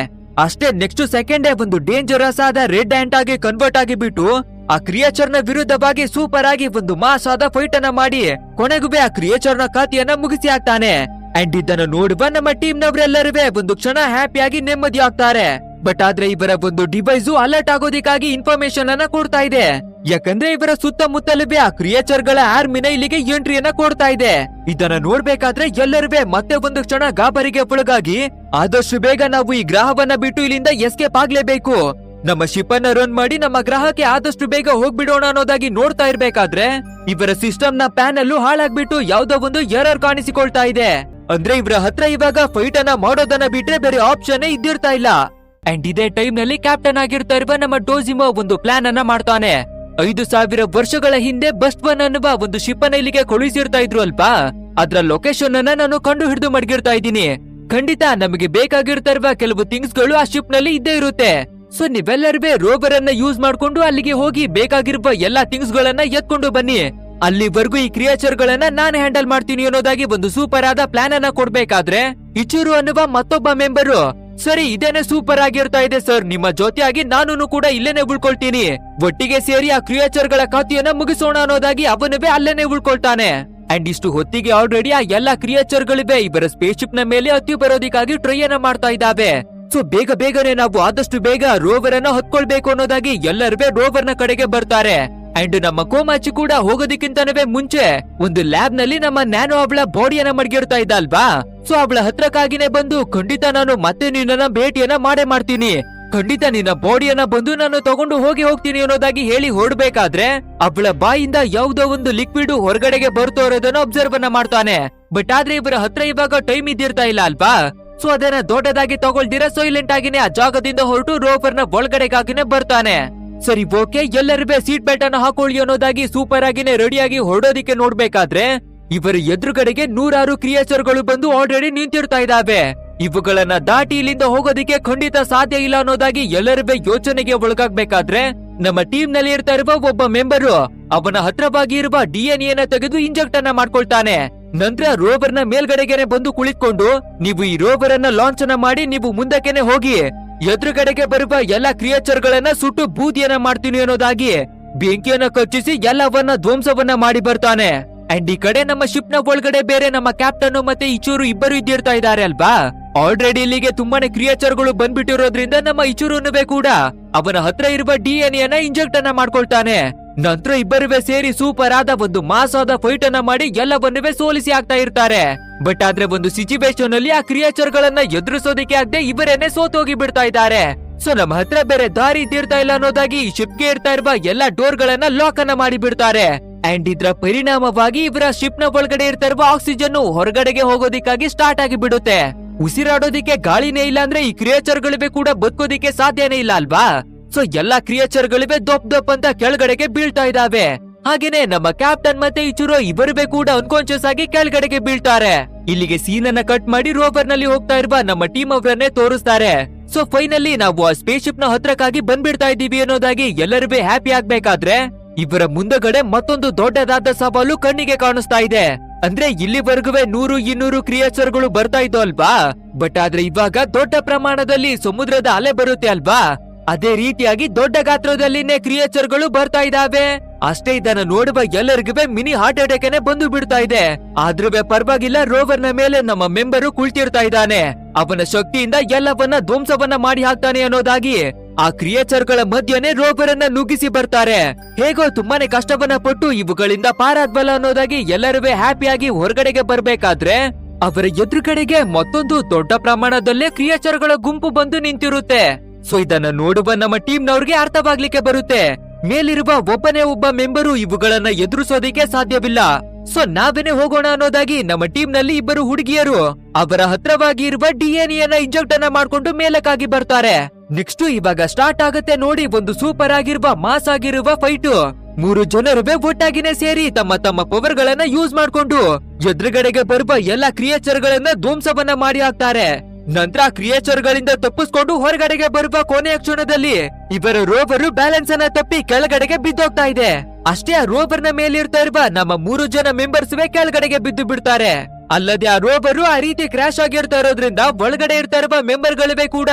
ಅಷ್ಟೇ ನೆಕ್ಸ್ಟ್ ಸೆಕೆಂಡ್ ಒಂದು ಡೇಂಜರಸ್ ಆದ ರೆಡ್ ಆಂಟ್ ಆಗಿ ಕನ್ವರ್ಟ್ ಆಗಿ ಬಿಟ್ಟು ಆ ಕ್ರಿಯೇಚರ್ ನ ವಿರುದ್ಧವಾಗಿ ಸೂಪರ್ ಆಗಿ ಒಂದು ಮಾಸ್ ಆದ ಫೈಟ್ ಅನ್ನ ಮಾಡಿ ಕೊನೆಗೂ ಆ ಕ್ರಿಯೇಚರ್ ನ ಖಾತೆಯನ್ನ ಮುಗಿಸಿ ಹಾಕ್ತಾನೆ. ಅಂಡ್ ಇದನ್ನು ನೋಡುವ ನಮ್ಮ ಟೀಮ್ ನವರೆಲ್ಲರೂ ಒಂದು ಕ್ಷಣ ಹ್ಯಾಪಿಯಾಗಿ ನೆಮ್ಮದಿ ಆಗ್ತಾರೆ. ಬಟ್ ಆದ್ರೆ ಇವರ ಒಂದು ಡಿವೈಸ್ ಅಲರ್ಟ್ ಆಗೋದಿಕ್ಕಾಗಿ ಇನ್ಫಾರ್ಮೇಶನ್ ಅನ್ನ ಕೊಡ್ತಾ ಇದೆ. ಯಾಕಂದ್ರೆ ಇವರ ಸುತ್ತಮುತ್ತಲೂ ಆ ಕ್ರಿಯೇಚರ್ ಗಳ ಆರ್ಮಿನ ಇಲ್ಲಿಗೆ ಎಂಟ್ರಿಯನ್ನ ಕೊಡ್ತಾ ಇದೆ. ಇದನ್ನ ನೋಡ್ಬೇಕಾದ್ರೆ ಎಲ್ಲರೂ ಮತ್ತೆ ಒಂದು ಕ್ಷಣ ಗಾಬರಿಗೆ ಒಳಗಾಗಿ ಆದಷ್ಟು ಬೇಗ ನಾವು ಈ ಗ್ರಹವನ್ನ ಬಿಟ್ಟು ಇಲ್ಲಿಂದ ಎಸ್ಕೇಪ್ ಆಗ್ಲೇಬೇಕು, ನಮ್ಮ ಶಿಪ್ ಅನ್ನ ರನ್ ಮಾಡಿ ನಮ್ಮ ಗ್ರಹಕ್ಕೆ ಆದಷ್ಟು ಬೇಗ ಹೋಗ್ಬಿಡೋಣ ಅನ್ನೋದಾಗಿ ನೋಡ್ತಾ ಇರ್ಬೇಕಾದ್ರೆ ಇವರ ಸಿಸ್ಟಮ್ ನ ಪ್ಯಾನಲ್ ಹಾಳಾಗ್ಬಿಟ್ಟು ಯಾವ್ದೋ ಒಂದು ಎರರ್ ಕಾಣಿಸಿಕೊಳ್ತಾ ಇದೆ. ಅಂದ್ರೆ ಇವರ ಹತ್ರ ಇವಾಗ ಫೈಟ್ ಅನ್ನ ಮಾಡೋದನ್ನ ಬಿಟ್ರೆ ಬೇರೆ ಆಪ್ಷನ್ ಇದ್ದಿರ್ತಾ ಇಲ್ಲ. ಅಂಡ್ ಇದೇ ಟೈಮ್ ನಲ್ಲಿ ಕ್ಯಾಪ್ಟನ್ ಆಗಿರ್ತಾ ಇರುವ ನಮ್ಮ ಡೋಜಿಮೋ ಒಂದು ಪ್ಲಾನ್ ಅನ್ನ ಮಾಡ್ತಾನೆ. 5000 ವರ್ಷಗಳ ಹಿಂದೆ ಬಸ್ಟ್ ಒನ್ ಅನ್ನುವ ಒಂದು ಶಿಪ್ ಅನ್ನ ಇಲ್ಲಿಗೆ ಕಳುಹಿಸಿರ್ತಾ ಇದ್ರು ಅಲ್ವಾ, ಅದ್ರ ಲೊಕೇಶನ್ ಅನ್ನ ನಾನು ಕಂಡು ಹಿಡಿದು ಮಡಗಿರ್ತಾ ಇದ್ದೀನಿ. ಖಂಡಿತ ನಮಗೆ ಬೇಕಾಗಿರ್ತಾ ಇರುವ ಕೆಲವು ಥಿಂಗ್ಸ್ ಗಳು ಆ ಶಿಪ್ ನಲ್ಲಿ ಇದ್ದೇ ಇರುತ್ತೆ. ಸೊ ನೀವೆಲ್ಲರೂ ರೋವರ್ ಅನ್ನ ಯೂಸ್ ಮಾಡ್ಕೊಂಡು ಅಲ್ಲಿಗೆ ಹೋಗಿ ಬೇಕಾಗಿರುವ ಎಲ್ಲಾ ಥಿಂಗ್ಸ್ ಗಳನ್ನ ಎತ್ಕೊಂಡು ಬನ್ನಿ. ಅಲ್ಲಿವರೆಗೂ ಈ ಕ್ರಿಯೇಚರ್ ಗಳನ್ನ ನಾನು ಹ್ಯಾಂಡಲ್ ಮಾಡ್ತೀನಿ ಅನ್ನೋದಾಗಿ ಒಂದು ಸೂಪರ್ ಆದ ಪ್ಲಾನ್ ಅನ್ನ ಕೊಡ್ಬೇಕಾದ್ರೆ ಇಚೂರು ಅನ್ನುವ ಮತ್ತೊಬ್ಬ ಮೆಂಬರು, ಸರಿ ಇದೇನೆ ಸೂಪರ್ ಆಗಿರ್ತಾ ಇದೆ ಸರ್, ನಿಮ್ಮ ಜೊತೆಯಾಗಿ ನಾನು ಕೂಡ ಇಲ್ಲೇನೆ ಉಳ್ಕೊಳ್ತೀನಿ, ಒಟ್ಟಿಗೆ ಸೇರಿ ಆ ಕ್ರಿಯೇಚರ್ ಗಳ ಖಾತೆಯನ್ನ ಮುಗಿಸೋಣ ಅನ್ನೋದಾಗಿ ಅವನುವೇ ಅಲ್ಲೇನೆ ಉಳ್ಕೊಳ್ತಾನೆ. ಅಂಡ್ ಇಷ್ಟು ಹೊತ್ತಿಗೆ ಆಲ್ರೆಡಿ ಆ ಎಲ್ಲಾ ಕ್ರಿಯೇಚರ್ ಗಳಿವೆ ಇವರ ಸ್ಪೇಸ್ಶಿಪ್ ನ ಮೇಲೆ ಹತ್ತಿ ಬರೋದಿಕ್ಕಾಗಿ ಟ್ರೈ ಅನ್ನ ಮಾಡ್ತಾ ಇದ್ದಾವೆ. ಸೊ ಬೇಗನೆ ನಾವು ಆದಷ್ಟು ಬೇಗ ರೋವರ್ ಅನ್ನ ಹೊತ್ಕೊಳ್ಬೇಕು ಅನ್ನೋದಾಗಿ ಎಲ್ಲರೂ ರೋವರ್ ನ ಕಡೆಗೆ ಬರ್ತಾರೆ. ಅಂಡ್ ನಮ್ಮ ಕೋಮಾಚಿ ಕೂಡ ಹೋಗೋದಕ್ಕಿಂತನವೇ ಮುಂಚೆ ಒಂದು ಲ್ಯಾಬ್ ನಲ್ಲಿ ನಮ್ಮ ನ್ಯಾನೋ ಅವಳ ಬಾಡಿಯನ್ನ ಮಡಗಿರ್ತಾ ಇದ್ದ ಅಲ್ವಾ, ಸೊ ಅವಳ ಹತ್ರಕ್ಕಾಗಿನೇ ಬಂದು ಖಂಡಿತ ನಾನು ಮತ್ತೆ ನಿನ್ನ ಭೇಟಿಯನ್ನ ಮಾಡೇ ಮಾಡ್ತೀನಿ, ಖಂಡಿತ ನಿನ್ನ ಬಾಡಿಯನ್ನ ಬಂದು ನಾನು ತಗೊಂಡು ಹೋಗ್ತೀನಿ ಅನ್ನೋದಾಗಿ ಹೇಳಿ ಹೊರಡ್ಬೇಕಾದ್ರೆ ಅವಳ ಬಾಯಿಂದ ಯಾವುದೋ ಒಂದು ಲಿಕ್ವಿಡ್ ಹೊರಗಡೆಗೆ ಬರ್ತಾ ಇರೋದನ್ನ ಅಬ್ಸರ್ವ್ ಅನ್ನ ಮಾಡ್ತಾನೆ. ಬಟ್ ಆದ್ರೆ ಇವರ ಹತ್ರ ಇವಾಗ ಟೈಮ್ ಇದ್ದಿರ್ತಾ ಇಲ್ಲ ಅಲ್ವಾ, ಸೊ ಅದನ್ನ ದೊಡ್ಡದಾಗಿ ತಗೊಳ್ದಿರ ಸೈಲೆಂಟ್ ಆಗಿನೇ ಆ ಜಾಗದಿಂದ ಹೊರಟು ರೋವರ್ ನ ಒಳಗಡೆಗಾಗಿನೇ ಬರ್ತಾನೆ. ಸರಿ ಓಕೆ, ಎಲ್ಲರೂ ಸೀಟ್ ಬೆಲ್ಟ್ ಅನ್ನ ಹಾಕೊಳ್ಳಿ ಅನ್ನೋದಾಗಿ ಸೂಪರ್ ಆಗಿನೇ ರೆಡಿಯಾಗಿ ಹೊರಡೋದಿಕ್ಕೆ ನೋಡ್ಬೇಕಾದ್ರೆ ಇವರ ಎದುರುಗಡೆಗೆ 100 ಕ್ರಿಯೇಚರ್ ಗಳು ಬಂದು ಆಲ್ರೆಡಿ ನಿಂತಿರ್ತಾ ಇದಾವೆ. ಇವುಗಳನ್ನ ದಾಟಿ ಇಲ್ಲಿಂದ ಹೋಗೋದಿಕ್ಕೆ ಖಂಡಿತ ಸಾಧ್ಯ ಇಲ್ಲ ಅನ್ನೋದಾಗಿ ಎಲ್ಲರೂ ಯೋಚನೆಗೆ ಒಳಗಾಗ್ಬೇಕಾದ್ರೆ ನಮ್ಮ ಟೀಮ್ ನಲ್ಲಿ ಇರ್ತಾ ಇರುವ ಒಬ್ಬ ಮೆಂಬರು ಅವನ ಹತ್ರವಾಗಿ ಇರುವ DNA ನ ತೆಗೆದು ಇಂಜೆಕ್ಟ್ ಅನ್ನ ಮಾಡ್ಕೊಳ್ತಾನೆ. ನಂತರ ರೋವರ್ ನ ಮೇಲ್ಗಡೆಗೆನೆ ಬಂದು ಕುಳಿತುಕೊಂಡು, ನೀವು ಈ ರೋವರ್ ಅನ್ನ ಲಾಂಚ್ ಅನ್ನ ಮಾಡಿ ನೀವು ಮುಂದಕ್ಕೆನೆ ಹೋಗಿ ಎದುರುಗಡೆಗೆ ಬರುವ ಎಲ್ಲಾ ಕ್ರಿಯೇಚರ್ ಗಳನ್ನ ಸುಟ್ಟು ಬೂದಿಯನ್ನ ಮಾಡ್ತೀನಿ ಅನ್ನೋದಾಗಿ ಬೆಂಕಿಯನ್ನ ಕಚ್ಚಿಸಿ ಎಲ್ಲವನ್ನ ಧ್ವಂಸವನ್ನ ಮಾಡಿ ಬರ್ತಾನೆ. ಅಂಡ್ ಈ ಕಡೆ ನಮ್ಮ ಶಿಪ್ ನ ಒಳಗಡೆ ಬೇರೆ ನಮ್ಮ ಕ್ಯಾಪ್ಟನ್ ಮತ್ತೆ ಇಚೂರು ಇಬ್ಬರು ಇದ್ದಿರ್ತಾ ಇದಾರೆ ಅಲ್ವಾ. ಆಲ್ರೆಡಿ ಇಲ್ಲಿಗೆ ತುಂಬಾನೇ ಕ್ರಿಯೇಚರ್ ಗಳು ಬಂದ್ಬಿಟ್ಟಿರೋದ್ರಿಂದ ನಮ್ಮ ಇಚೂರುನುವೆ ಕೂಡ ಅವನ ಹತ್ರ ಇರುವ DNA ನ ಇಂಜೆಕ್ಟ್ ಅನ್ನ ಮಾಡ್ಕೊಳ್ತಾನೆ. ನಂತರ ಇಬ್ಬರುವೆ ಸೇರಿ ಸೂಪರ್ ಆದ ಒಂದು ಮಾಸ್ ಆದ ಫೈಟ್ ಅನ್ನ ಮಾಡಿ ಎಲ್ಲವನ್ನುವೆ ಸೋಲಿಸಿ ಆಗ್ತಾ ಇರ್ತಾರೆ. ಬಟ್ ಆದ್ರೆ ಒಂದು ಸಿಚುವೇಶನ್ ಅಲ್ಲಿ ಆ ಕ್ರಿಯೇಚರ್ ಗಳನ್ನ ಎದುರಿಸೋದಿಕ್ಕೆ ಆಗದೆ ಇವರೇನೆ ಸೋತೋಗಿ ಬಿಡ್ತಾ ಇದ್ದಾರೆ. ಸೊ ನಮ್ಮ ಹತ್ರ ಬೇರೆ ದಾರಿ ಇದ್ದಿರ್ತಾ ಇಲ್ಲ ಅನ್ನೋದಾಗಿ ಶಿಪ್ ಗೆ ಇರ್ತಾ ಇರುವ ಎಲ್ಲಾ ಡೋರ್ ಗಳನ್ನ ಲಾಕ್ ಅನ್ನ ಮಾಡಿ ಬಿಡ್ತಾರೆ. ಅಂಡ್ ಇದ್ರ ಪರಿಣಾಮವಾಗಿ ಇವರ ಶಿಪ್ ನ ಒಳಗಡೆ ಇರ್ತಾ ಇರುವ ಆಕ್ಸಿಜನ್ ಹೊರಗಡೆಗೆ ಹೋಗೋದಿಕ್ಕಾಗಿ ಸ್ಟಾರ್ಟ್ ಆಗಿ ಬಿಡುತ್ತೆ. ಉಸಿರಾಡೋದಿಕ್ಕೆ ಗಾಳಿನೇ ಇಲ್ಲ ಅಂದ್ರೆ ಈ ಕ್ರಿಯೇಚರ್ ಗಳಿವೆ ಕೂಡ ಬದುಕೋದಿಕ್ಕೆ ಸಾಧ್ಯನೇ ಇಲ್ಲ ಅಲ್ವಾ. ಸೊ ಎಲ್ಲಾ ಕ್ರಿಯೇಚರ್ ಗಳಿವೆ ದೊಪ್ ಅಂತ ಕೆಳಗಡೆಗೆ ಬೀಳ್ತಾ ಇದಾವೆ. ಹಾಗೇನೆ ನಮ್ಮ ಕ್ಯಾಪ್ಟನ್ ಮತ್ತೆ ಇಚೂರೋ ಇಬ್ಬರುವೆ ಕೂಡ ಅನ್ಕಾನ್ಶಿಯಸ್ ಆಗಿ ಕೆಳಗಡೆಗೆ ಬೀಳ್ತಾರೆ. ಇಲ್ಲಿಗೆ ಸೀನ್ ಅನ್ನ ಕಟ್ ಮಾಡಿ ರೋವರ್ ನಲ್ಲಿ ಹೋಗ್ತಾ ಇರುವ ನಮ್ಮ ಟೀಮ್ ಅವರನ್ನೇ ತೋರಿಸ್ತಾರೆ. ಸೊ ಫೈನಲಿ ನಾವು ಆ ಸ್ಪೇಸ್ ಶಿಪ್ ನ ಹತ್ರಕ್ಕಾಗಿ ಬಂದ್ಬಿಡ್ತಾ ಇದೀವಿ ಅನ್ನೋದಾಗಿ ಎಲ್ಲರೂ ಹ್ಯಾಪಿ ಆಗ್ಬೇಕಾದ್ರೆ ಇವರ ಮುಂದಗಡೆ ಮತ್ತೊಂದು ದೊಡ್ಡದಾದ ಸವಾಲು ಕಣ್ಣಿಗೆ ಕಾಣಿಸ್ತಾ ಇದೆ. ಅಂದ್ರೆ ಇಲ್ಲಿವರೆಗೂ 100-200 ಕ್ರಿಯೇಚರ್ ಗಳು ಬರ್ತಾ ಇದ್ದೋ ಅಲ್ವಾ, ಬಟ್ ಆದ್ರೆ ಇವಾಗ ದೊಡ್ಡ ಪ್ರಮಾಣದಲ್ಲಿ ಸಮುದ್ರದ ಅಲೆ ಬರುತ್ತೆ ಅಲ್ವಾ. ಅದೇ ರೀತಿಯಾಗಿ ದೊಡ್ಡ ಗಾತ್ರದಲ್ಲಿನೇ ಕ್ರಿಯೇಚರ್ಗಳು ಬರ್ತಾ ಇದಾವೆ. ಅಷ್ಟೇ ಇದನ್ನ ನೋಡುವ ಎಲ್ಲರಿಗೂ ಮಿನಿ ಹಾರ್ಟ್ ಅಟ್ಯಾಕ್ ಬಂದು ಬಿಡ್ತಾ ಇದೆ. ಆದ್ರೂ ಪರವಾಗಿಲ್ಲ, ರೋವರ್ ನ ಮೇಲೆ ನಮ್ಮ ಮೆಂಬರು ಕುಳಿತಿರ್ತಾ ಇದ್ದಾನೆ. ಅವನ ಶಕ್ತಿಯಿಂದ ಎಲ್ಲವನ್ನ ಧ್ವಂಸವನ್ನ ಮಾಡಿ ಹಾಕ್ತಾನೆ ಅನ್ನೋದಾಗಿ ಆ ಕ್ರಿಯೇಚರ್ ಗಳ ಮಧ್ಯನೆ ರೋವರ್ ಅನ್ನ ನುಗ್ಗಿಸಿ ಬರ್ತಾರೆ. ಹೇಗೋ ತುಂಬಾನೇ ಕಷ್ಟವನ್ನ ಪಟ್ಟು ಇವುಗಳಿಂದ ಪಾರಾದ್ವಲ್ಲ ಅನ್ನೋದಾಗಿ ಎಲ್ಲರೂ ಹ್ಯಾಪಿಯಾಗಿ ಹೊರಗಡೆಗೆ ಬರ್ಬೇಕಾದ್ರೆ ಅವರ ಎದುರುಗಡೆಗೆ ಮತ್ತೊಂದು ದೊಡ್ಡ ಪ್ರಮಾಣದಲ್ಲೇ ಕ್ರಿಯೇಚರ್ ಗಳ ಗುಂಪು ಬಂದು ನಿಂತಿರುತ್ತೆ. ಸೊ ಇದನ್ನ ನೋಡುವ ನಮ್ಮ ಟೀಮ್ ನವ್ರಿಗೆ ಅರ್ಥವಾಗ್ಲಿಕ್ಕೆ ಬರುತ್ತೆ, ಮೇಲಿರುವ ಒಬ್ಬ ಮೆಂಬರು ಇವುಗಳನ್ನ ಎದುರಿಸೋದಿಕ್ಕೆ ಸಾಧ್ಯವಿಲ್ಲ. ಸೊ ನಾವೇನೆ ಹೋಗೋಣ ಅನ್ನೋದಾಗಿ ನಮ್ಮ ಟೀಮ್ ನಲ್ಲಿ ಇಬ್ಬರು ಹುಡುಗಿಯರು ಅವರ ಹತ್ರವಾಗಿ ಇರುವ DNA ಇಂಜೆಕ್ಟ್ ಅನ್ನ ಮಾಡ್ಕೊಂಡು ಮೇಲಕ್ಕಾಗಿ ಬರ್ತಾರೆ. ನೆಕ್ಸ್ಟ್ ಇವಾಗ ಸ್ಟಾರ್ಟ್ ಆಗುತ್ತೆ ನೋಡಿ ಒಂದು ಸೂಪರ್ ಆಗಿರುವ ಮಾಸ್ ಆಗಿರುವ ಫೈಟ್. 3 ಜನರು ಒಟ್ಟಾಗಿನೇ ಸೇರಿ ತಮ್ಮ ತಮ್ಮ ಪವರ್ ಗಳನ್ನ ಯೂಸ್ ಮಾಡ್ಕೊಂಡು ಎದುರುಗಡೆಗೆ ಬರುವ ಎಲ್ಲಾ ಕ್ರಿಯೇಚರ್ ಗಳನ್ನ ಧ್ವಂಸವನ್ನ ಮಾಡಿ ಹಾಕ್ತಾರೆ. ನಂತರ ಕ್ರಿಯೇಚರ್ ಗಳಿಂದ ತಪ್ಪಿಸ್ಕೊಂಡು ಹೊರಗಡೆಗೆ ಬರುವ ಕೊನೆಯ ಕ್ಷಣದಲ್ಲಿ ಇವರ ರೋವರ್ ಬ್ಯಾಲೆನ್ಸ್ ಅನ್ನ ತಪ್ಪಿ ಕೆಳಗಡೆಗೆ ಬಿದ್ದೋಗ್ತಾ ಇದೆ. ಅಷ್ಟೇ ಆ ರೋವರ್ ನ ಮೇಲಿರ್ತಾ ಇರುವ ನಮ್ಮ 3 ಜನ ಮೆಂಬರ್ಸ್ ಕೆಳಗಡೆಗೆ ಬಿದ್ದು ಬಿಡ್ತಾರೆ. ಅಲ್ಲದೆ ಆ ರೋವರ್ ಆ ರೀತಿ ಕ್ರಾಶ್ ಆಗಿರ್ತಾ ಇರೋದ್ರಿಂದ ಒಳಗಡೆ ಇರ್ತಾ ಇರುವ ಮೆಂಬರ್ ಗಳಿವೆ ಕೂಡ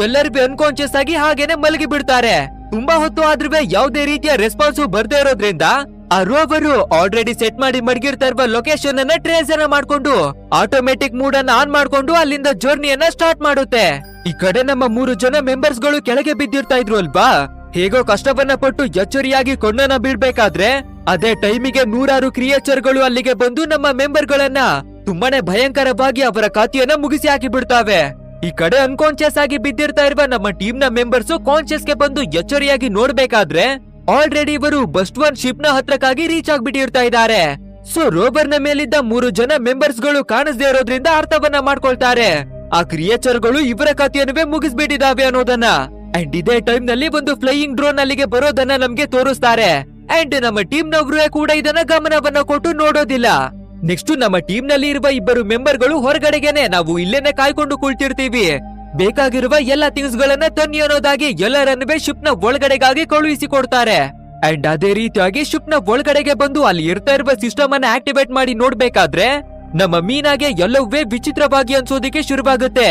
ಎಲ್ಲರಿಗೂ ಅನ್ಕಾನ್ಶಿಯಸ್ ಆಗಿ ಹಾಗೇನೆ ಮಲಗಿ ಬಿಡ್ತಾರೆ. ತುಂಬಾ ಹೊತ್ತು ಆದ್ರೂ ಯಾವುದೇ ರೀತಿಯ ರೆಸ್ಪಾನ್ಸ್ ಬರ್ದೇ ಇರೋದ್ರಿಂದ ಆ ರೋವರ್ ಆಲ್ರೆಡಿ ಸೆಟ್ ಮಾಡಿ ಮಡಗಿರ್ತಾ ಇರುವ ಲೊಕೇಶನ್ ಅನ್ನ ಟ್ರೇಸ್ ಅನ್ನ ಮಾಡ್ಕೊಂಡು ಆಟೋಮೆಟಿಕ್ ಮೂಡ್ ಅನ್ನ ಆನ್ ಮಾಡ್ಕೊಂಡು ಅಲ್ಲಿಂದ ಜರ್ನಿಯನ್ನ ಸ್ಟಾರ್ಟ್ ಮಾಡುತ್ತೆ. ಈ ಕಡೆ ನಮ್ಮ 3 ಜನ ಮೆಂಬರ್ಸ್ ಗಳು ಕೆಳಗೆ ಬಿದ್ದಿರ್ತಾ ಇದ್ರು ಅಲ್ವಾ. ಹೇಗೋ ಕಷ್ಟವನ್ನ ಪಟ್ಟು ಎಚ್ಚರಿಯಾಗಿ ಕೊಂಡನ್ನ ಬೀಳ್ಬೇಕಾದ್ರೆ ಅದೇ ಟೈಮಿಗೆ 100 ಕ್ರಿಯೇಚರ್ ಗಳು ಅಲ್ಲಿಗೆ ಬಂದು ನಮ್ಮ ಮೆಂಬರ್ ಗಳನ್ನ ತುಂಬಾನೇ ಭಯಂಕರವಾಗಿ ಅವರ ಖಾತೆಯನ್ನ ಮುಗಿಸಿ ಹಾಕಿ ಬಿಡ್ತಾವೆ. ಈ ಕಡೆ ಅನ್ಕಾನ್ಶಿಯಸ್ ಆಗಿ ಬಿದ್ದಿರ್ತಾ ಇರುವ ನಮ್ಮ ಟೀಮ್ ನ ಮೆಂಬರ್ಸ್ ಕಾನ್ಶಿಯಸ್ ಗೆ ಬಂದು ಎಚ್ಚರಿಯಾಗಿ ನೋಡ್ಬೇಕಾದ್ರೆ ಆಲ್ರೆಡಿ ಇವರು ಬಸ್ಟ್ 1 ಶಿಪ್ ನ ಹತ್ರಕ್ಕಾಗಿ ರೀಚ್ ಆಗ್ಬಿಟ್ಟಿರ್ತಾ ಇದ್ದಾರೆ. ಸೊ ರೋವರ್ ನ ಮೇಲಿದ್ದ 3 ಜನ ಮೆಂಬರ್ಸ್ ಗಳು ಕಾಣಿಸದೇ ಇರೋದ್ರಿಂದ ಅರ್ಥವನ್ನ ಮಾಡ್ಕೊಳ್ತಾರೆ, ಆ ಕ್ರಿಯೇಚರ್ ಗಳು ಇವರ ಕಥೆಯನ್ನುವೇ ಮುಗಿಸ್ಬಿಟ್ಟಿದಾವೆ ಅನ್ನೋದನ್ನ. ಅಂಡ್ ಇದೇ ಟೈಮ್ ನಲ್ಲಿ ಒಂದು ಫ್ಲೈಯಿಂಗ್ ಡ್ರೋನ್ ಅಲ್ಲಿಗೆ ಬರೋದನ್ನ ನಮ್ಗೆ ತೋರಿಸ್ತಾರೆ. ಅಂಡ್ ನಮ್ಮ ಟೀಮ್ ನವರು ಕೂಡ ಇದನ್ನ ಗಮನವನ್ನ ಕೊಟ್ಟು ನೋಡೋದಿಲ್ಲ. ನೆಕ್ಸ್ಟ್ ನಮ್ಮ ಟೀಮ್ ನಲ್ಲಿ ಇರುವ ಇಬ್ಬರು ಮೆಂಬರ್ ಗಳು ಹೊರಗಡೆಗೆನೆ ನಾವು ಇಲ್ಲೇನೆ ಕಾಯ್ಕೊಂಡು ಕುಳಿತಿರ್ತೀವಿ, ಬೇಕಾಗಿರುವ ಎಲ್ಲಾ ಥಿಂಗ್ಸ್ ಗಳನ್ನ ತನ್ನಿ ಅನ್ನೋದಾಗಿ ಎಲ್ಲರನ್ನುವೇ ಶಿಪ್ ನ ಒಳಗಡೆಗಾಗಿ ಕಳುಹಿಸಿ ಕೊಡ್ತಾರೆ. ಅಂಡ್ ಅದೇ ರೀತಿಯಾಗಿ ಶಿಪ್ ನ ಒಳಗಡೆಗೆ ಬಂದು ಅಲ್ಲಿ ಇರ್ತಾ ಇರುವ ಸಿಸ್ಟಮ್ ಅನ್ನ ಆಕ್ಟಿವೇಟ್ ಮಾಡಿ ನೋಡ್ಬೇಕಾದ್ರೆ ನಮ್ಮ ಮೀನಾಗೆ ಎಲ್ಲವೇ ವಿಚಿತ್ರವಾಗಿ ಅನ್ಸೋದಿಕ್ಕೆ ಶುರುವಾಗುತ್ತೆ.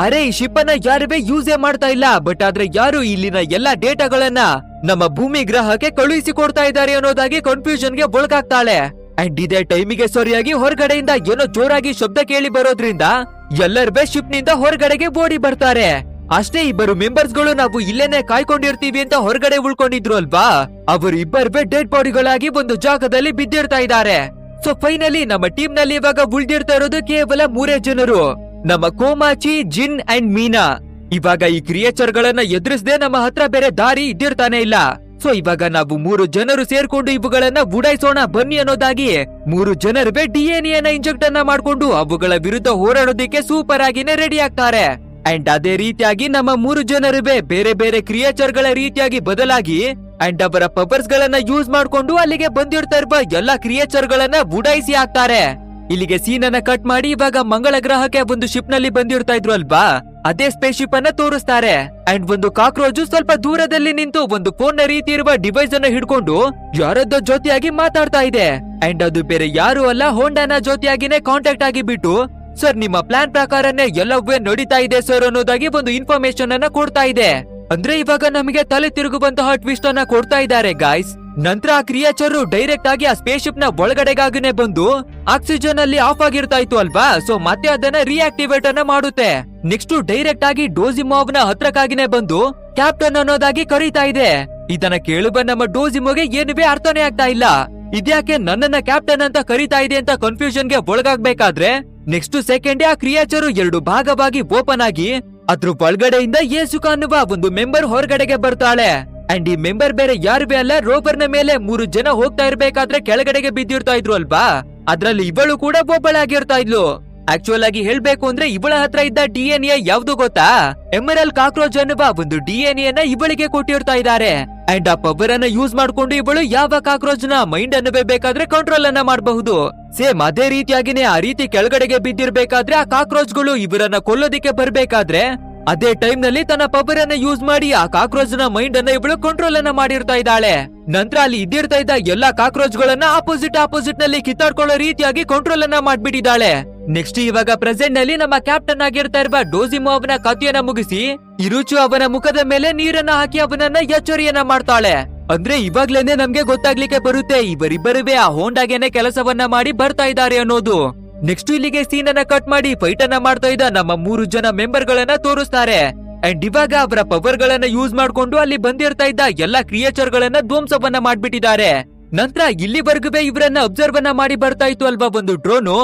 ಅರೆ ಈ ಶಿಪ್ ಅನ್ನ ಯಾರುವೇ ಯೂಸೇ ಮಾಡ್ತಾ ಇಲ್ಲ, ಬಟ್ ಆದ್ರೆ ಯಾರು ಇಲ್ಲಿನ ಎಲ್ಲಾ ಡೇಟಾಗಳನ್ನ ನಮ್ಮ ಭೂಮಿ ಗ್ರಹಕ್ಕೆ ಕಳುಹಿಸಿ ಕೊಡ್ತಾ ಇದ್ದಾರೆ ಅನ್ನೋದಾಗಿ ಕನ್ಫ್ಯೂಷನ್ ಗೆ ಒಳಗಾಗ್ತಾಳೆ. ಅಂಡ್ ಇದೇ ಟೈಮಿಗೆ ಸರಿಯಾಗಿ ಹೊರಗಡೆಯಿಂದ ಏನೋ ಜೋರಾಗಿ ಶಬ್ದ ಕೇಳಿ ಬರೋದ್ರಿಂದ ಎಲ್ಲರೂ ಶಿಪ್ ನಿಂದ ಹೊರಗಡೆಗೆ ಓಡಿ ಬರ್ತಾರೆ. ಅಷ್ಟೇ ಇಬ್ಬರು ಮೆಂಬರ್ಸ್ ಗಳು ನಾವು ಇಲ್ಲೇನೆ ಕಾಯ್ಕೊಂಡಿರ್ತೀವಿ ಅಂತ ಹೊರಗಡೆ ಉಳ್ಕೊಂಡಿದ್ರು ಅಲ್ವಾ, ಅವರು ಇಬ್ಬರು ಡೆಡ್ ಬಾಡಿಗಳಾಗಿ ಒಂದು ಜಾಗದಲ್ಲಿ ಬಿದ್ದಿರ್ತಾ ಇದ್ದಾರೆ. ಸೊ ಫೈನಲಿ ನಮ್ಮ ಟೀಮ್ ನಲ್ಲಿ ಇವಾಗ ಉಳಿದಿರ್ತಾ ಇರೋದು ಕೇವಲ 3 ಜನರು, ನಮ್ಮ ಕೋಮಾಚಿ, ಜಿನ್ ಅಂಡ್ ಮೀನಾ. ಇವಾಗ ಈ ಕ್ರಿಯೇಚರ್ ಗಳನ್ನ ಎದುರಿಸದೆ ನಮ್ಮ ಹತ್ರ ಬೇರೆ ದಾರಿ ಇದ್ದಿರ್ತಾನೆ ಇಲ್ಲ. ಸೊ ಇವಾಗ ನಾವು 3 ಜನರು ಸೇರ್ಕೊಂಡು ಇವುಗಳನ್ನ ಉಡಾಯಿಸೋಣ ಬನ್ನಿ ಅನ್ನೋದಾಗಿ 3 ಜನರು DNA ಇಂಜೆಕ್ಟ್ ಅನ್ನ ಮಾಡ್ಕೊಂಡು ಅವುಗಳ ವಿರುದ್ಧ ಹೋರಾಡೋದಿಕ್ಕೆ ಸೂಪರ್ ಆಗಿನೇ ರೆಡಿ ಆಗ್ತಾರೆ. ಅಂಡ್ ಅದೇ ರೀತಿಯಾಗಿ ನಮ್ಮ 3 ಜನರು ಬೇರೆ ಬೇರೆ ಕ್ರಿಯೇಚರ್ ಗಳ ರೀತಿಯಾಗಿ ಬದಲಾಗಿ ಅಂಡ್ ಅವರ ಪವರ್ಸ್ ಗಳನ್ನ ಯೂಸ್ ಮಾಡ್ಕೊಂಡು ಅಲ್ಲಿಗೆ ಬಂದಿರ್ತಾ ಇರುವ ಎಲ್ಲಾ ಕ್ರಿಯೇಚರ್ ಗಳನ್ನ ಉಡಾಯಿಸಿ ಹಾಕ್ತಾರೆ. ಇಲ್ಲಿಗೆ ಸೀನ್ ಅನ್ನ ಕಟ್ ಮಾಡಿ ಇವಾಗ ಮಂಗಳ ಗ್ರಹಕ್ಕೆ ಒಂದು ಶಿಪ್ ನಲ್ಲಿ ಬಂದಿರ್ತಾ ಇದ್ರು ಅಲ್ವಾ, ಅದೇ ಸ್ಪೇಸ್ ಶಿಪ್ ಅನ್ನ ತೋರಿಸ್ತಾರೆ. ಅಂಡ್ ಒಂದು ಕಾಕ್ರೋಚ್ ಸ್ವಲ್ಪ ದೂರದಲ್ಲಿ ನಿಂತು ಒಂದು ಫೋನ್ ನ ರೀತಿ ಇರುವ ಡಿವೈಸ್ ಅನ್ನ ಹಿಡ್ಕೊಂಡು ಯಾರದ್ದೋ ಜೊತೆಯಾಗಿ ಮಾತಾಡ್ತಾ ಇದೆ. ಅಂಡ್ ಅದು ಬೇರೆ ಯಾರು ಅಲ್ಲ, ಹೋಂಡಾನ ಜೊತೆಯಾಗಿನೇ ಕಾಂಟ್ಯಾಕ್ಟ್ ಆಗಿ ಬಿಟ್ಟು ಸರ್ ನಿಮ್ಮ ಪ್ಲಾನ್ ಪ್ರಕಾರನೇ ಎಲ್ಲವೇ ನಡೀತಾ ಇದೆ ಸರ್ ಅನ್ನೋದಾಗಿ ಒಂದು ಇನ್ಫಾರ್ಮೇಶನ್ ಅನ್ನ ಕೊಡ್ತಾ ಇದೆ. ಅಂದ್ರೆ ಇವಾಗ ನಮಗೆ ತಲೆ ತಿರುಗುವಂತಹ ಟ್ವಿಸ್ಟ್ ಅನ್ನ ಕೊಡ್ತಾ ಇದ್ದಾರೆ ಗಾಯ್ಸ್. ನಂತರ ಆ ಕ್ರಿಯೇಚರ್ ಡೈರೆಕ್ಟ್ ಆಗಿ ಆ ಸ್ಪೇಸ್ ಶಿಪ್ ನ ಒಳಗಡೆಗಾಗಿನೇ ಬಂದು ಆಕ್ಸಿಜನ್ ಅಲ್ಲಿ ಆಫ್ ಆಗಿರ್ತಾ ಇತ್ತು ಅಲ್ವಾ, ಸೊ ಮತ್ತೆ ಅದನ್ನ ರಿಯಾಕ್ಟಿವೇಟ್ ಅನ್ನ ಮಾಡುತ್ತೆ. ನೆಕ್ಸ್ಟ್ ಡೈರೆಕ್ಟ್ ಆಗಿ ಡೋಜಿಮೋವ್ ನ ಹತ್ರಕ್ಕಾಗಿನೇ ಬಂದು ಕ್ಯಾಪ್ಟನ್ ಅನ್ನೋದಾಗಿ ಕರೀತಾ ಇದೆ. ಇದನ್ನ ಕೇಳುವ ನಮ್ಮ ಡೋಜಿಮೋಗೆ ಏನುವೇ ಅರ್ಥನೇ ಆಗ್ತಾ ಇಲ್ಲ, ಇದ್ಯಾಕೆ ನನ್ನನ್ನ ಕ್ಯಾಪ್ಟನ್ ಅಂತ ಕರೀತಾ ಇದೆ ಅಂತ ಕನ್ಫ್ಯೂಷನ್ ಗೆ ಒಳಗಾಗ್ಬೇಕಾದ್ರೆ ನೆಕ್ಸ್ಟ್ ಸೆಕೆಂಡ್ ಆ ಕ್ರಿಯೇಚರ್ 2 ಭಾಗವಾಗಿ ಓಪನ್ ಆಗಿ ಅದ್ರ ಒಳಗಡೆಯಿಂದ ಯೇಸುಕ ಅನ್ನುವ ಒಂದು ಮೆಂಬರ್ ಹೊರಗಡೆಗೆ ಬರ್ತಾಳೆ. ಅಂಡ್ ಈ ಮೆಂಬರ್ ಬೇರೆ ಯಾರುವೇ ಅಲ್ಲ, ರೋವರ್ ನ ಮೇಲೆ 3 ಜನ ಹೋಗ್ತಾ ಇರ್ಬೇಕಾದ್ರೆ ಕೆಳಗಡೆಗೆ ಬಿದ್ದಿರ್ತಾ ಇದ್ರು ಅಲ್ವಾ, ಅದ್ರಲ್ಲಿ ಇವಳು ಕೂಡ ಒಬ್ಬಳಾಗಿರ್ತಾ ಇದ್ಲು. ಆಕ್ಚುಯಲ್ ಆಗಿ ಹೇಳ್ಬೇಕು ಅಂದ್ರೆ ಇವಳ ಹತ್ರ ಇದ್ದ DNA ಯಾವ್ದು ಗೊತ್ತಾ, ಎಮರಲ್ ಕಾಕ್ರೋಚ್ ಅನ್ನುವ ಒಂದು DNA ನ ಇವಳಿಗೆ ಕೊಟ್ಟಿರ್ತಾ ಇದ್ದಾರೆ. ಅಂಡ್ ಆ ಪವರ್ ಅನ್ನ ಯೂಸ್ ಮಾಡ್ಕೊಂಡು ಇವಳು ಯಾವ ಕಾಕ್ರೋಚ್ ನ ಮೈಂಡ್ ಅನ್ನು ಬೇಕಾದ್ರೆ ಕಂಟ್ರೋಲ್ ಅನ್ನ ಮಾಡಬಹುದು. ಸೇಮ್ ಅದೇ ರೀತಿಯಾಗಿನೇ ಆ ರೀತಿ ಕೆಳಗಡೆಗೆ ಬಿದ್ದಿರ್ಬೇಕಾದ್ರೆ ಆ ಕಾಕ್ರೋಚ್ ಗಳು ಇವರನ್ನ ಕೊಲ್ಲೋದಿಕ್ಕೆ ಬರ್ಬೇಕಾದ್ರೆ ಅದೇ ಟೈಮ್ ನಲ್ಲಿ ತನ್ನ ಪವರ್ ಅನ್ನ ಯೂಸ್ ಮಾಡಿ ಆ ಕಾಕ್ರೋಚ್ ನ ಮೈಂಡ್ ಅನ್ನ ಇವಳು ಕಂಟ್ರೋಲ್ ಅನ್ನ ಮಾಡಿರ್ತಾ ಇದ್ದಾಳೆ. ನಂತರ ಅಲ್ಲಿ ಇದ್ದಿರ್ತಾ ಇದ್ದ ಎಲ್ಲಾ ಕಾಕ್ರೋಚ್ ಗಳನ್ನ ಆಪೋಸಿಟ್ ನಲ್ಲಿ ಕಿತ್ತಾಡ್ಕೊಳ್ಳೋ ರೀತಿಯಾಗಿ ಕಂಟ್ರೋಲ್ ಅನ್ನ ಮಾಡ್ಬಿಟ್ಟಿದ್ದಾಳೆ. ನೆಕ್ಸ್ಟ್ ಇವಾಗ ಪ್ರೆಸೆಂಟ್ ನಲ್ಲಿ ನಮ್ಮ ಕ್ಯಾಪ್ಟನ್ ಆಗಿರ್ತಾ ಇರುವ ಡೋಜಿಮೋ ಅವನ ಕಥೆಯನ್ನ ಮುಗಿಸಿ ಇರುಚು ಅವನ ಮುಖದ ಮೇಲೆ ನೀರನ್ನ ಹಾಕಿ ಅವನನ್ನ ಎಚ್ಚರಿಯನ್ನ ಮಾಡ್ತಾಳೆ. ಅಂದ್ರೆ ಇವಾಗ್ಲೇನೆ ನಮ್ಗೆ ಗೊತ್ತಾಗ್ಲಿಕ್ಕೆ ಬರುತ್ತೆ ಇವರಿಬ್ಬರುವೆ ಆ ಹೋಂಡಾಗೇನೆ ಕೆಲಸವನ್ನ ಮಾಡಿ ಬರ್ತಾ ಇದ್ದಾರೆ ಅನ್ನೋದು. ನೆಕ್ಸ್ಟ್ ಇಲ್ಲಿಗೆ ಸೀನ್ ಅನ್ನ ಕಟ್ ಮಾಡಿ ಫೈಟ್ ಅನ್ನ ಮಾಡ್ತಾ ಇದ್ದ ನಮ್ಮ 3 ಜನ ಮೆಂಬರ್ ಗಳನ್ನ ತೋರಿಸ್ತಾರೆ. ಅಂಡ್ ಇವಾಗ ಅವರ ಪವರ್ ಗಳನ್ನ ಯೂಸ್ ಮಾಡ್ಕೊಂಡು ಅಲ್ಲಿ ಬಂದಿರ್ತಾ ಇದ್ದ ಎಲ್ಲಾ ಕ್ರಿಯೇಚರ್ ಗಳನ್ನ ಧ್ವಂಸವನ್ನ ಮಾಡ್ಬಿಟ್ಟಿದ್ದಾರೆ. ನಂತರ ಇಲ್ಲಿವರೆಗೂ ಇವರನ್ನ ಅಬ್ಸರ್ವ್ ಅನ್ನ ಮಾಡಿ ಬರ್ತಾ ಇತ್ತು ಅಲ್ವಾ ಒಂದು ಡ್ರೋನು,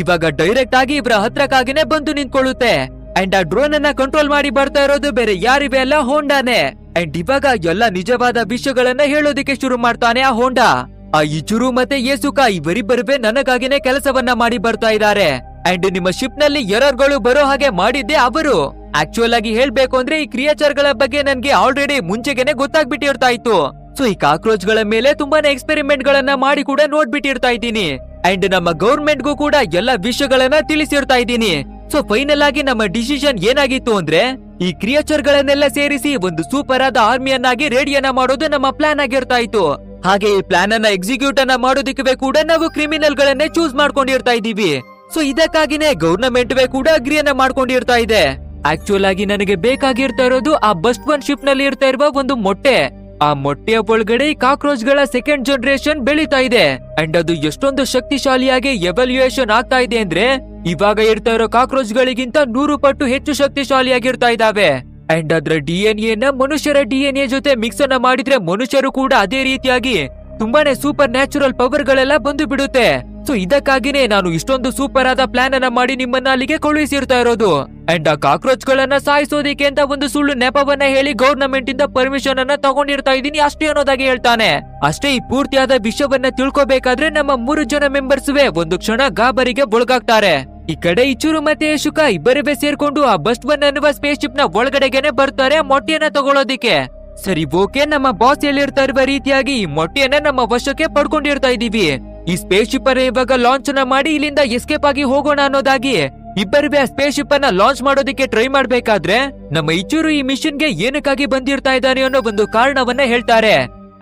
ಇವಾಗ ಡೈರೆಕ್ಟ್ ಆಗಿ ಇವರ ಹತ್ರಕ್ಕಾಗಿನೇ ಬಂದು ನಿಂತ್ಕೊಳ್ಳುತ್ತೆ. ಅಂಡ್ ಆ ಡ್ರೋನ್ ಅನ್ನ ಕಂಟ್ರೋಲ್ ಮಾಡಿ ಬರ್ತಾ ಇರೋದು ಬೇರೆ ಯಾರಿವೆ ಅಲ್ಲ, ಹೋಂಡಾನೆ. ಅಂಡ್ ಇವಾಗ ಎಲ್ಲ ನಿಜವಾದ ವಿಷಯಗಳನ್ನ ಹೇಳೋದಿಕ್ಕೆ ಶುರು ಮಾಡ್ತಾನೆ ಆ ಹೋಂಡಾ. ಆ ಇಚುರು ಮತ್ತೆ ಯೇಸುಕ ಇವರಿಬ್ಬರುವೆ ನನಗಾಗಿನೇ ಕೆಲಸವನ್ನ ಮಾಡಿ ಬರ್ತಾ ಇದ್ದಾರೆ. ಅಂಡ್ ನಿಮ್ಮ ಶಿಪ್ ನಲ್ಲಿ ಎರರ್ ಗಳು ಬರೋ ಹಾಗೆ ಮಾಡಿದ್ದೆ ಅವರು. ಆಕ್ಚುಯಲ್ ಆಗಿ ಹೇಳ್ಬೇಕು ಅಂದ್ರೆ ಈ ಕ್ರಿಯೇಚರ್ ಗಳ ಬಗ್ಗೆ ನನ್ಗೆ ಆಲ್ರೆಡಿ ಮುಂಚೆಗೆನೆ ಗೊತ್ತಾಗ್ಬಿಟ್ಟಿರ್ತಾ ಇತ್ತು. ಸೊ ಈ ಕಾಕ್ರೋಚ್ ಗಳ ಮೇಲೆ ತುಂಬಾನೇ ಎಕ್ಸ್ಪೆರಿಮೆಂಟ್ ಗಳನ್ನ ಮಾಡಿ ಕೂಡ ನೋಡ್ಬಿಟ್ಟಿರ್ತಾ ಇದ್ದೀನಿ. ಅಂಡ್ ನಮ್ಮ ಗೌರ್ಮೆಂಟ್ ಗೂ ಕೂಡ ಎಲ್ಲ ವಿಷಯಗಳನ್ನ ತಿಳಿಸಿರ್ತಾ ಇದ್ದೀನಿ. ಸೊ ಫೈನಲ್ ಆಗಿ ನಮ್ಮ ಡಿಸಿಷನ್ ಏನಾಗಿತ್ತು ಅಂದ್ರೆ ಈ ಕ್ರಿಯೇಚರ್ ಗಳನ್ನೆಲ್ಲ ಸೇರಿಸಿ ಒಂದು ಸೂಪರ್ ಆದ ಆರ್ಮಿಯನ್ನಾಗಿ ರೆಡಿಯನ್ನ ಮಾಡೋದು ನಮ್ಮ ಪ್ಲಾನ್ ಆಗಿರ್ತಾ ಇತ್ತು. ಹಾಗೆ ಈ ಪ್ಲಾನ್ ಅನ್ನ ಎಕ್ಸಿಕ್ಯೂಟ್ ಅನ್ನ ಮಾಡೋದಕ್ಕೆ ಕೂಡ ನಾವು ಕ್ರಿಮಿನಲ್ ಗಳನ್ನೇ ಚೂಸ್ ಮಾಡ್ಕೊಂಡಿರ್ತಾ ಇದೀವಿ. ಸೊ ಇದಕ್ಕಾಗಿನೇ ಗವರ್ನಮೆಂಟ್ ಕೂಡ ಅಗ್ರಿಯನ್ನ ಮಾಡ್ಕೊಂಡಿರ್ತಾ ಇದೆ. ಆಕ್ಚುಯಲ್ ಆಗಿ ನನಗೆ ಬೇಕಾಗಿರ್ತಾ ಇರೋದು ಆ ಬಸ್ಟ್ ಒನ್ ಶಿಪ್ ನಲ್ಲಿ ಇರ್ತಾ ಇರುವ ಒಂದು ಮೊಟ್ಟೆ. ಆ ಮೊಟ್ಟೆಯ ಒಳಗಡೆ ಕಾಕ್ರೋಚ್ ಗಳ ಸೆಕೆಂಡ್ ಜನರೇಷನ್ ಬೆಳೀತಾ ಇದೆ. ಅಂಡ್ ಅದು ಎಷ್ಟೊಂದು ಶಕ್ತಿಶಾಲಿಯಾಗಿ ಎವಲ್ಯೂಯೇಷನ್ ಆಗ್ತಾ ಇದೆ ಅಂದ್ರೆ ಇವಾಗ ಇರ್ತಾ ಇರೋ ಕಾಕ್ರೋಚ್ ಗಳಿಗಿಂತ 100 ಪಟ್ಟು ಹೆಚ್ಚು ಶಕ್ತಿಶಾಲಿಯಾಗಿರ್ತಾ ಇದಾವೆ. ಅಂಡ್ ಅದ್ರ DNA ನ ಮನುಷ್ಯರ DNA ಜೊತೆ ಮಿಕ್ಸ್ ಅನ್ನ ಮಾಡಿದ್ರೆ ಮನುಷ್ಯರು ಕೂಡ ಅದೇ ರೀತಿಯಾಗಿ ತುಂಬಾನೇ ಸೂಪರ್ ನ್ಯಾಚುರಲ್ ಪವರ್ ಗಳೆಲ್ಲ ಬಂದು ಬಿಡುತ್ತೆ. ಸೊ ಇದಕ್ಕಾಗಿನೇ ನಾನು ಇಷ್ಟೊಂದು ಸೂಪರ್ ಆದ ಪ್ಲಾನ್ ಅನ್ನ ಮಾಡಿ ನಿಮ್ಮನ್ನ ಅಲ್ಲಿಗೆ ಕಳುಹಿಸಿರ್ತಾ ಇರೋದು. ಅಂಡ್ ಆ ಕಾಕ್ರೋಚ್ ಗಳನ್ನ ಸಾಯಿಸೋದಿಕ್ಕೆ ಅಂತ ಒಂದು ಸುಳ್ಳು ನೆಪವನ್ನ ಹೇಳಿ ಗವರ್ನಮೆಂಟ್ ಇಂದ ಪರ್ಮಿಷನ್ ಅನ್ನ ತಗೊಂಡಿರ್ತಾ ಇದೀನಿ ಅಷ್ಟೇ ಅನ್ನೋದಾಗಿ ಹೇಳ್ತಾನೆ. ಅಷ್ಟೇ ಈ ಪೂರ್ತಿಯಾದ ವಿಷಯವನ್ನ ತಿಳ್ಕೊಬೇಕಾದ್ರೆ ನಮ್ಮ 3 ಜನ ಮೆಂಬರ್ಸ್ವೇ ಒಂದು ಕ್ಷಣ ಗಾಬರಿಗೆ ಒಳಗಾಗ್ತಾರೆ. ಈ ಕಡೆ ಇಚುರು ಮತ್ತೆ ಯೇಸುಕ ಇಬ್ಬರೇ ಸೇರ್ಕೊಂಡು ಆ ಬಸ್ಟ್ ಒನ್ ಅನ್ನುವ ಸ್ಪೇಸ್ ಶಿಪ್ ನ ಒಳಗಡೆಗೆನೆ ಬರ್ತಾರೆ ಮೊಟ್ಟೆಯನ್ನ ತಗೊಳ್ಳೋದಿಕ್ಕೆ. ಸರಿ ಓಕೆ, ನಮ್ಮ ಬಾಸ್ ಹೇಳಿರ್ತಾ ಇರುವ ರೀತಿಯಾಗಿ ಈ ಮೊಟ್ಟೆಯನ್ನ ನಮ್ಮ ವಶಕ್ಕೆ ಪಡ್ಕೊಂಡಿರ್ತಾ ಇದೀವಿ. ಈ ಸ್ಪೇಸ್ ಶಿಪ್ ಅನ್ನ ಇವಾಗ ಲಾಂಚ್ ಅನ್ನ ಮಾಡಿ ಇಲ್ಲಿಂದ ಎಸ್ಕೇಪ್ ಆಗಿ ಹೋಗೋಣ ಅನ್ನೋದಾಗಿ ಇಬ್ಬರುವೆ ಸ್ಪೇಸ್ ಶಿಪ್ ಅನ್ನ ಲಾಂಚ್ ಮಾಡೋದಿಕ್ಕೆ ಟ್ರೈ ಮಾಡ್ಬೇಕಾದ್ರೆ ನಮ್ಮ ಇಚುರು ಈ ಮಿಷನ್ ಗೆ ಏನಕ್ಕಾಗಿ ಬಂದಿರ್ತಾ ಇದ್ದಾನೆ ಅನ್ನೋ ಒಂದು ಕಾರಣವನ್ನ ಹೇಳ್ತಾರೆ.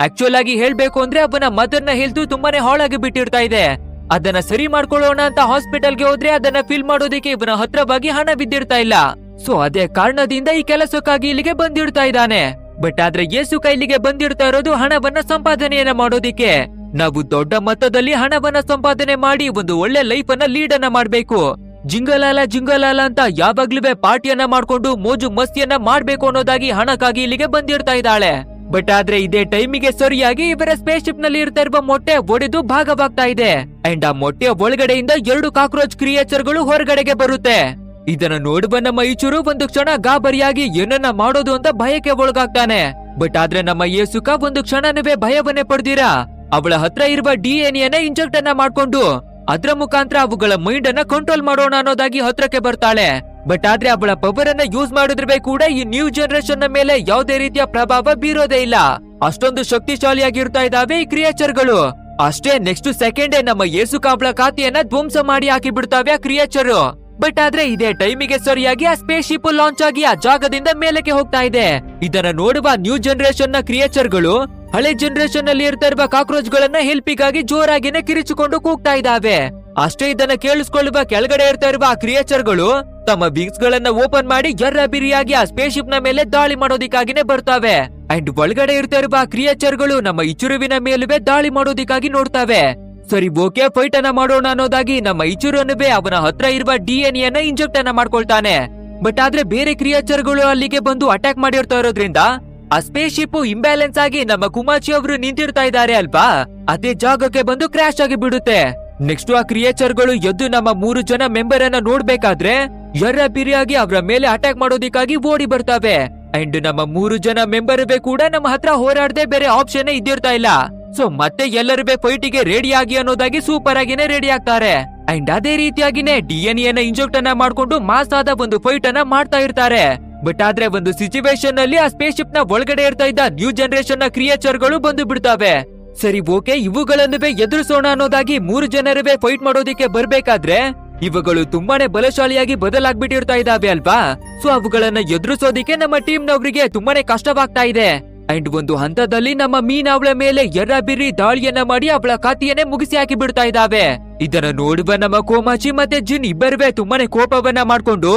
ಆಕ್ಚುಯಲ್ ಆಗಿ ಹೇಳ್ಬೇಕು ಅಂದ್ರೆ ಅವನ ಮದರ್ ನ ಹೆಲ್ತ್ ತುಂಬಾನೇ ಹಾಳಾಗಿ ಬಿಟ್ಟಿರ್ತಾ ಇದೆ. ಅದನ್ನ ಸರಿ ಮಾಡ್ಕೊಳ್ಳೋಣ ಅಂತ ಹಾಸ್ಪಿಟಲ್ಗೆ ಹೋದ್ರೆ ಅದನ್ನ ಫಿಲ್ ಮಾಡೋದಿಕ್ಕೆ ಇವನ ಹತ್ರವಾಗಿ ಹಣ ಬಿದ್ದಿರ್ತಾ ಇಲ್ಲ. ಸೊ ಅದೇ ಕಾರಣದಿಂದ ಈ ಕೆಲಸಕ್ಕಾಗಿ ಇಲ್ಲಿಗೆ ಬಂದಿರ್ತಾ ಇದ್ದಾನೆ. ಬಟ್ ಆದ್ರೆ ಯೇಸುಕ ಇಲ್ಲಿಗೆ ಬಂದಿರ್ತಾ ಇರೋದು ಹಣವನ್ನ ಸಂಪಾದನೆಯನ್ನ ಮಾಡೋದಿಕ್ಕೆ. ನಾವು ದೊಡ್ಡ ಮೊತ್ತದಲ್ಲಿ ಹಣವನ್ನ ಸಂಪಾದನೆ ಮಾಡಿ ಒಂದು ಒಳ್ಳೆ ಲೈಫ್ ಅನ್ನ ಲೀಡ್ ಅನ್ನ ಮಾಡ್ಬೇಕು. ಜಿಂಗಲಾಲ ಅಂತ ಯಾವಾಗ್ಲೂ ಪಾರ್ಟಿಯನ್ನ ಮಾಡ್ಕೊಂಡು ಮೋಜು ಮಸ್ತಿಯನ್ನ ಮಾಡ್ಬೇಕು ಅನ್ನೋದಾಗಿ ಹಣಕ್ಕಾಗಿ ಇಲ್ಲಿಗೆ ಬಂದಿರ್ತಾ ಇದ್ದಾಳೆ. ಬಟ್ ಆದ್ರೆ ಇದೇ ಟೈಮಿಗೆ ಸರಿಯಾಗಿ ಇವರ ಸ್ಪೇಸ್ ಶಿಪ್ ನಲ್ಲಿ ಇರ್ತಾ ಇರುವ ಮೊಟ್ಟೆ ಒಡೆದು ಭಾಗವಾಗ್ತಾ ಇದೆ. ಅಂಡ್ ಆ ಮೊಟ್ಟೆಯ ಒಳಗಡೆಯಿಂದ 2 ಕಾಕ್ರೋಚ್ ಕ್ರಿಯೇಚರ್ ಗಳು ಹೊರಗಡೆಗೆ ಬರುತ್ತೆ. ಇದನ್ನ ನೋಡುವ ನಮ್ಮ ಇಚುರು ಒಂದು ಕ್ಷಣ ಗಾಬರಿಯಾಗಿ ಏನನ್ನ ಮಾಡೋದು ಅಂತ ಭಯಕ್ಕೆ ಒಳಗಾಗ್ತಾನೆ. ಬಟ್ ಆದ್ರೆ ನಮ್ಮ ಯೇಸುಕ ಒಂದು ಕ್ಷಣವೇ ಭಯವನ್ನೇ ಪಡೆದಿರಾ ಅವಳ ಹತ್ರ ಇರುವ DNA ನ ಇಂಜೆಕ್ಟ್ ಅನ್ನ ಮಾಡ್ಕೊಂಡು ಅದ್ರ ಮುಖಾಂತರ ಅವುಗಳ ಮೈಂಡ್ ಅನ್ನ ಕಂಟ್ರೋಲ್ ಮಾಡೋಣ ಅನ್ನೋದಾಗಿ ಹತ್ರಕ್ಕೆ ಬರ್ತಾಳೆ. ಬಟ್ ಆದ್ರೆ ಅವಳ ಪವರ್ ಅನ್ನ ಯೂಸ್ ಮಾಡಿದ್ರೆ ಕೂಡ ಈ ನ್ಯೂ ಜನರೇಷನ್ ನ ಮೇಲೆ ಯಾವುದೇ ರೀತಿಯ ಪ್ರಭಾವ ಬೀರೋದೇ ಇಲ್ಲ. ಅಷ್ಟೊಂದು ಶಕ್ತಿಶಾಲಿಯಾಗಿರ್ತಾ ಇದಾವೆ ಈ ಕ್ರಿಯೇಚರ್ ಗಳು. ಅಷ್ಟೇ ನೆಕ್ಸ್ಟ್ ಸೆಕೆಂಡ್ ನಮ್ಮ ಯೇಸುಕ ಅವಳ ಖಾತೆಯನ್ನ ಧ್ವಂಸ ಮಾಡಿ ಹಾಕಿ ಬಿಡ್ತಾವೆ ಆ ಕ್ರಿಯೇಚರ್. ಬಟ್ ಆದ್ರೆ ಇದೇ ಟೈಮಿಗೆ ಸರಿಯಾಗಿ ಆ ಸ್ಪೇಸ್ ಶಿಪ್ ಲಾಂಚ್ ಆಗಿ ಆ ಜಾಗದಿಂದ ಮೇಲಕ್ಕೆ ಹೋಗ್ತಾ ಇದೆ. ಇದನ್ನ ನೋಡುವ ನ್ಯೂ ಜನರೇಷನ್ ನ ಕ್ರಿಯೇಚರ್ ಗಳು ಹಳೆ ಜನರೇಷನ್ ನಲ್ಲಿ ಇರ್ತಾ ಇರುವ ಕಾಕ್ರೋಚ್ ಗಳನ್ನ ಹೆಲ್ಪಿಗಾಗಿ ಜೋರಾಗಿನೇ ಕಿರಿಚಿಕೊಂಡು ಕೂಗ್ತಾ ಇದ್ದಾವೆ. ಅಷ್ಟೇ ಇದನ್ನ ಕೇಳಿಸ್ಕೊಳ್ಳುವ ಕೆಳಗಡೆ ಇರ್ತಾ ಇರುವ ಆ ಕ್ರಿಯೇಚರ್ ಗಳು ತಮ್ಮ ವಿಂಗ್ಸ್ ಗಳನ್ನ ಓಪನ್ ಮಾಡಿ ಬಿರಿಯಾಗಿ ಆ ಸ್ಪೇಸ್ ಶಿಪ್ ನ ಮೇಲೆ ದಾಳಿ ಮಾಡೋದಿಕ್ಕಾಗಿನೇ ಬರ್ತಾವೆ. ಅಂಡ್ ಒಳಗಡೆ ಇರ್ತಾ ಇರುವ ಆ ಕ್ರಿಯೇಚರ್ ಗಳು ನಮ್ಮ ಇಚುರುವಿನ ಮೇಲುವೆ ದಾಳಿ ಮಾಡೋದಿಕ್ಕಾಗಿ ನೋಡ್ತಾವೆ. ಸರಿ ಓಕೆ, ಫೈಟ್ ಅನ್ನ ಮಾಡೋಣ ಅನ್ನೋದಾಗಿ ನಮ್ಮ ಇಚುರುನುವೆ ಅವನ ಹತ್ರ ಇರುವ DNA ನ ಇಂಜೆಕ್ಟ್ ಅನ್ನ ಮಾಡ್ಕೊಳ್ತಾನೆ. ಬಟ್ ಆದ್ರೆ ಬೇರೆ ಕ್ರಿಯೇಚರ್ ಗಳು ಅಲ್ಲಿಗೆ ಬಂದು ಅಟ್ಯಾಕ್ ಮಾಡಿರ್ತಾ ಇರೋದ್ರಿಂದ ಆ ಸ್ಪೇಸ್ ಶಿಪ್ ಇಂಬ್ಯಾಲೆನ್ಸ್ ಆಗಿ ನಮ್ಮ ಕುಮಾಚಿ ಅವರು ನಿಂತಿರ್ತಾ ಇದ್ದಾರೆ ಅಲ್ವಾ, ಅದೇ ಜಾಗಕ್ಕೆ ಬಂದು ಕ್ರಾಶ್ ಆಗಿ ಬಿಡುತ್ತೆ. ನೆಕ್ಸ್ಟ್ ಆ ಕ್ರಿಯೇಚರ್ ಗಳು ಎದ್ದು ನಮ್ಮ 3 ಜನ ಮೆಂಬರ್ ಅನ್ನ ನೋಡ್ಬೇಕಾದ್ರೆ ಬಿರಿಯಾಗಿ ಅವರ ಮೇಲೆ ಅಟ್ಯಾಕ್ ಮಾಡೋದಿಕ್ಕಾಗಿ ಓಡಿ ಬರ್ತಾವೆ. ಅಂಡ್ ನಮ್ಮ 3 ಜನ ಮೆಂಬರ್ ಕೂಡ ನಮ್ಮ ಹತ್ರ ಹೋರಾಡದೆ ಬೇರೆ ಆಪ್ಷನ್ ಇದ್ದಿರ್ತಾ ಇಲ್ಲ. ಸೊ ಮತ್ತೆ ಎಲ್ಲರೂ ಫೈಟಿಗೆ ರೆಡಿ ಆಗಿ ಅನ್ನೋದಾಗಿ ಸೂಪರ್ ಆಗಿನೇ ರೆಡಿ ಆಗ್ತಾರೆ. ಅಂಡ್ ಅದೇ ರೀತಿಯಾಗಿನೇ DNA ನ ಇಂಜೆಕ್ಟ್ ಅನ್ನ ಮಾಡ್ಕೊಂಡು ಮಾಸ್ ಆದ ಒಂದು ಫೈಟ್ ಅನ್ನ ಮಾಡ್ತಾ ಇರ್ತಾರೆ. ಬಟ್ ಆದ್ರೆ ಒಂದು ಸಿಚುವೇಶನ್ ನಲ್ಲಿ ಆ ಸ್ಪೇಸ್ ಶಿಪ್ ನ ಒಳಗಡೆ ಇರ್ತಾ ಇದ್ದ ನ್ಯೂ ಜನರೇಷನ್ ನ ಕ್ರಿಯೇಚರ್ ಗಳು ಬಂದು ಬಿಡ್ತಾವೆ. ಸರಿ ಓಕೆ, ಇವುಗಳನ್ನುವೆ ಎದುರಿಸೋಣ ಅನ್ನೋದಾಗಿ 3 ಜನರುವೆ ಫೈಟ್ ಮಾಡೋದಿಕ್ಕೆ ಬರ್ಬೇಕಾದ್ರೆ ಇವುಗಳು ತುಂಬಾನೇ ಬಲಶಾಲಿಯಾಗಿ ಬದಲಾಗ್ಬಿಟ್ಟಿರ್ತಾ ಇದಾವೆ ಅಲ್ವಾ. ಸೊ ಅವುಗಳನ್ನ ಎದುರಿಸೋದಿಕ್ಕೆ ನಮ್ಮ ಟೀಮ್ ನವರಿಗೆ ತುಂಬಾನೇ ಕಷ್ಟವಾಗ್ತಾ ಇದೆ. ಅಂಡ್ ಒಂದು ಹಂತದಲ್ಲಿ ನಮ್ಮ ಮೀನ್ ಅವಳ ಮೇಲೆ ಎರ್ರಬಿರ್ರಿ ದಾಳಿಯನ್ನ ಮಾಡಿ ಅವಳ ಖಾತೆಯನ್ನೇ ಮುಗಿಸಿ ಹಾಕಿ ಬಿಡ್ತಾ ಇದ್ದಾವೆ. ಇದನ್ನ ನೋಡುವ ನಮ್ಮ ಕೋಮಾಚಿ ಮತ್ತೆ ಜಿನ್ ಇಬ್ಬರುವೆ ತುಂಬಾನೇ ಕೋಪವನ್ನ ಮಾಡ್ಕೊಂಡು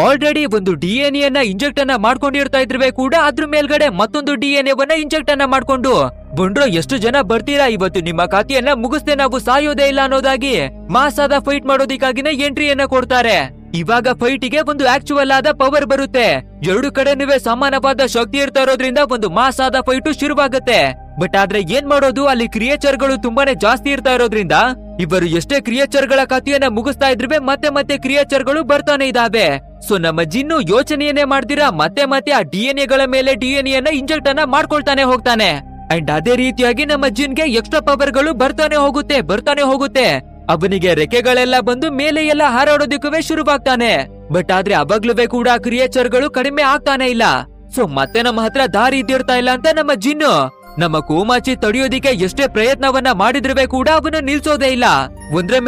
ಆಲ್ರೆಡಿ ಒಂದು DNA ಅನ್ನ ಇಂಜೆಕ್ಟ್ ಅನ್ನ ಮಾಡ್ಕೊಂಡಿರ್ತಾ ಇದ್ರವೆ ಕೂಡ ಅದ್ರ ಮೇಲ್ಗಡೆ ಮತ್ತೊಂದು DNA ವನ್ನ ಇಂಜೆಕ್ಟ್ ಅನ್ನ ಮಾಡ್ಕೊಂಡು ಬಂಡ್ರೋ ಎಷ್ಟು ಜನ ಬರ್ತೀರಾ, ಇವತ್ತು ನಿಮ್ಮ ಖಾತೆಯನ್ನ ಮುಗಿಸ್ದೆ ನಾವು ಸಾಯೋದೇ ಇಲ್ಲ ಅನ್ನೋದಾಗಿ ಮಾಸಾದ ಫೈಟ್ ಮಾಡೋದಿಕ್ಕಾಗಿನೇ ಎಂಟ್ರಿಯನ್ನ ಕೊಡ್ತಾರೆ. ಇವಾಗ ಫೈಟಿಗೆ ಒಂದು ಆಕ್ಚುವಲ್ ಆದ ಪವರ್ ಬರುತ್ತೆ. ಎರಡು ಕಡೆನೂ ಸಮಾನವಾದ ಶಕ್ತಿ ಇರ್ತಾ ಇರೋದ್ರಿಂದ ಒಂದು ಮಾಸಾದ ಫೈಟು ಶುರುವಾಗುತ್ತೆ. ಬಟ್ ಆದ್ರೆ ಏನ್ ಮಾಡೋದು, ಅಲ್ಲಿ ಕ್ರಿಯೇಚರ್ ಗಳು ತುಂಬಾನೇ ಜಾಸ್ತಿ ಇರ್ತಾ ಇರೋದ್ರಿಂದ ಇವರು ಎಷ್ಟೇ ಕ್ರಿಯೇಚರ್ ಗಳ ಕಥೆಯನ್ನ ಮುಗಿಸ್ತಾ ಇದ್ರೆ ಮತ್ತೆ ಕ್ರಿಯೇಚರ್ ಗಳು ಬರ್ತಾನೆ ಇದಾವೆ. ಸೊ ನಮ್ಮ ಜಿನ್ನು ಯೋಚನೆಯನ್ನೇ ಮಾಡ್ದಿರಾ ಮತ್ತೆ ಆ DNA ಗಳ ಮೇಲೆ DNA ಅನ್ನ ಇಂಜೆಕ್ಟ್ ಅನ್ನ ಮಾಡ್ಕೊಳ್ತಾನೆ ಹೋಗ್ತಾನೆ. ಅಂಡ್ ಅದೇ ರೀತಿಯಾಗಿ ನಮ್ಮ ಜಿನ್ಗೆ ಎಕ್ಸ್ಟ್ರಾ ಪವರ್ ಗಳು ಬರ್ತಾನೆ ಹೋಗುತ್ತೆ. ಅವನಿಗೆ ರೆಕ್ಕೆಗಳೆಲ್ಲ ಬಂದು ಮೇಲೆ ಎಲ್ಲ ಹಾರಾಡೋದಕ್ಕೂ ಶುರುವಾಗ್ತಾನೆ. ಬಟ್ ಆದ್ರೆ ಅವಾಗ್ಲೂ ಕೂಡ ಕ್ರಿಯೇಚರ್ ಗಳು ಕಡಿಮೆ ಆಗ್ತಾನೆ ಇಲ್ಲ. ಸೊ ಮತ್ತೆ ನಮ್ಮ ಹತ್ರ ದಾರಿ ಇದ್ದಿರ್ತಾ ಇಲ್ಲ ಅಂತ ನಮ್ಮ ಜಿನ್ನು ನಮ್ಮ ಕೋಮಾಚಿ ತಡೆಯೋದಿಕ್ಕೆ ಎಷ್ಟೇ ಪ್ರಯತ್ನವನ್ನ ಮಾಡಿದ್ರೂ ಕೂಡ ಅವನು ನಿಲ್ಸೋದೇ ಇಲ್ಲ. ಒಂದ್ರ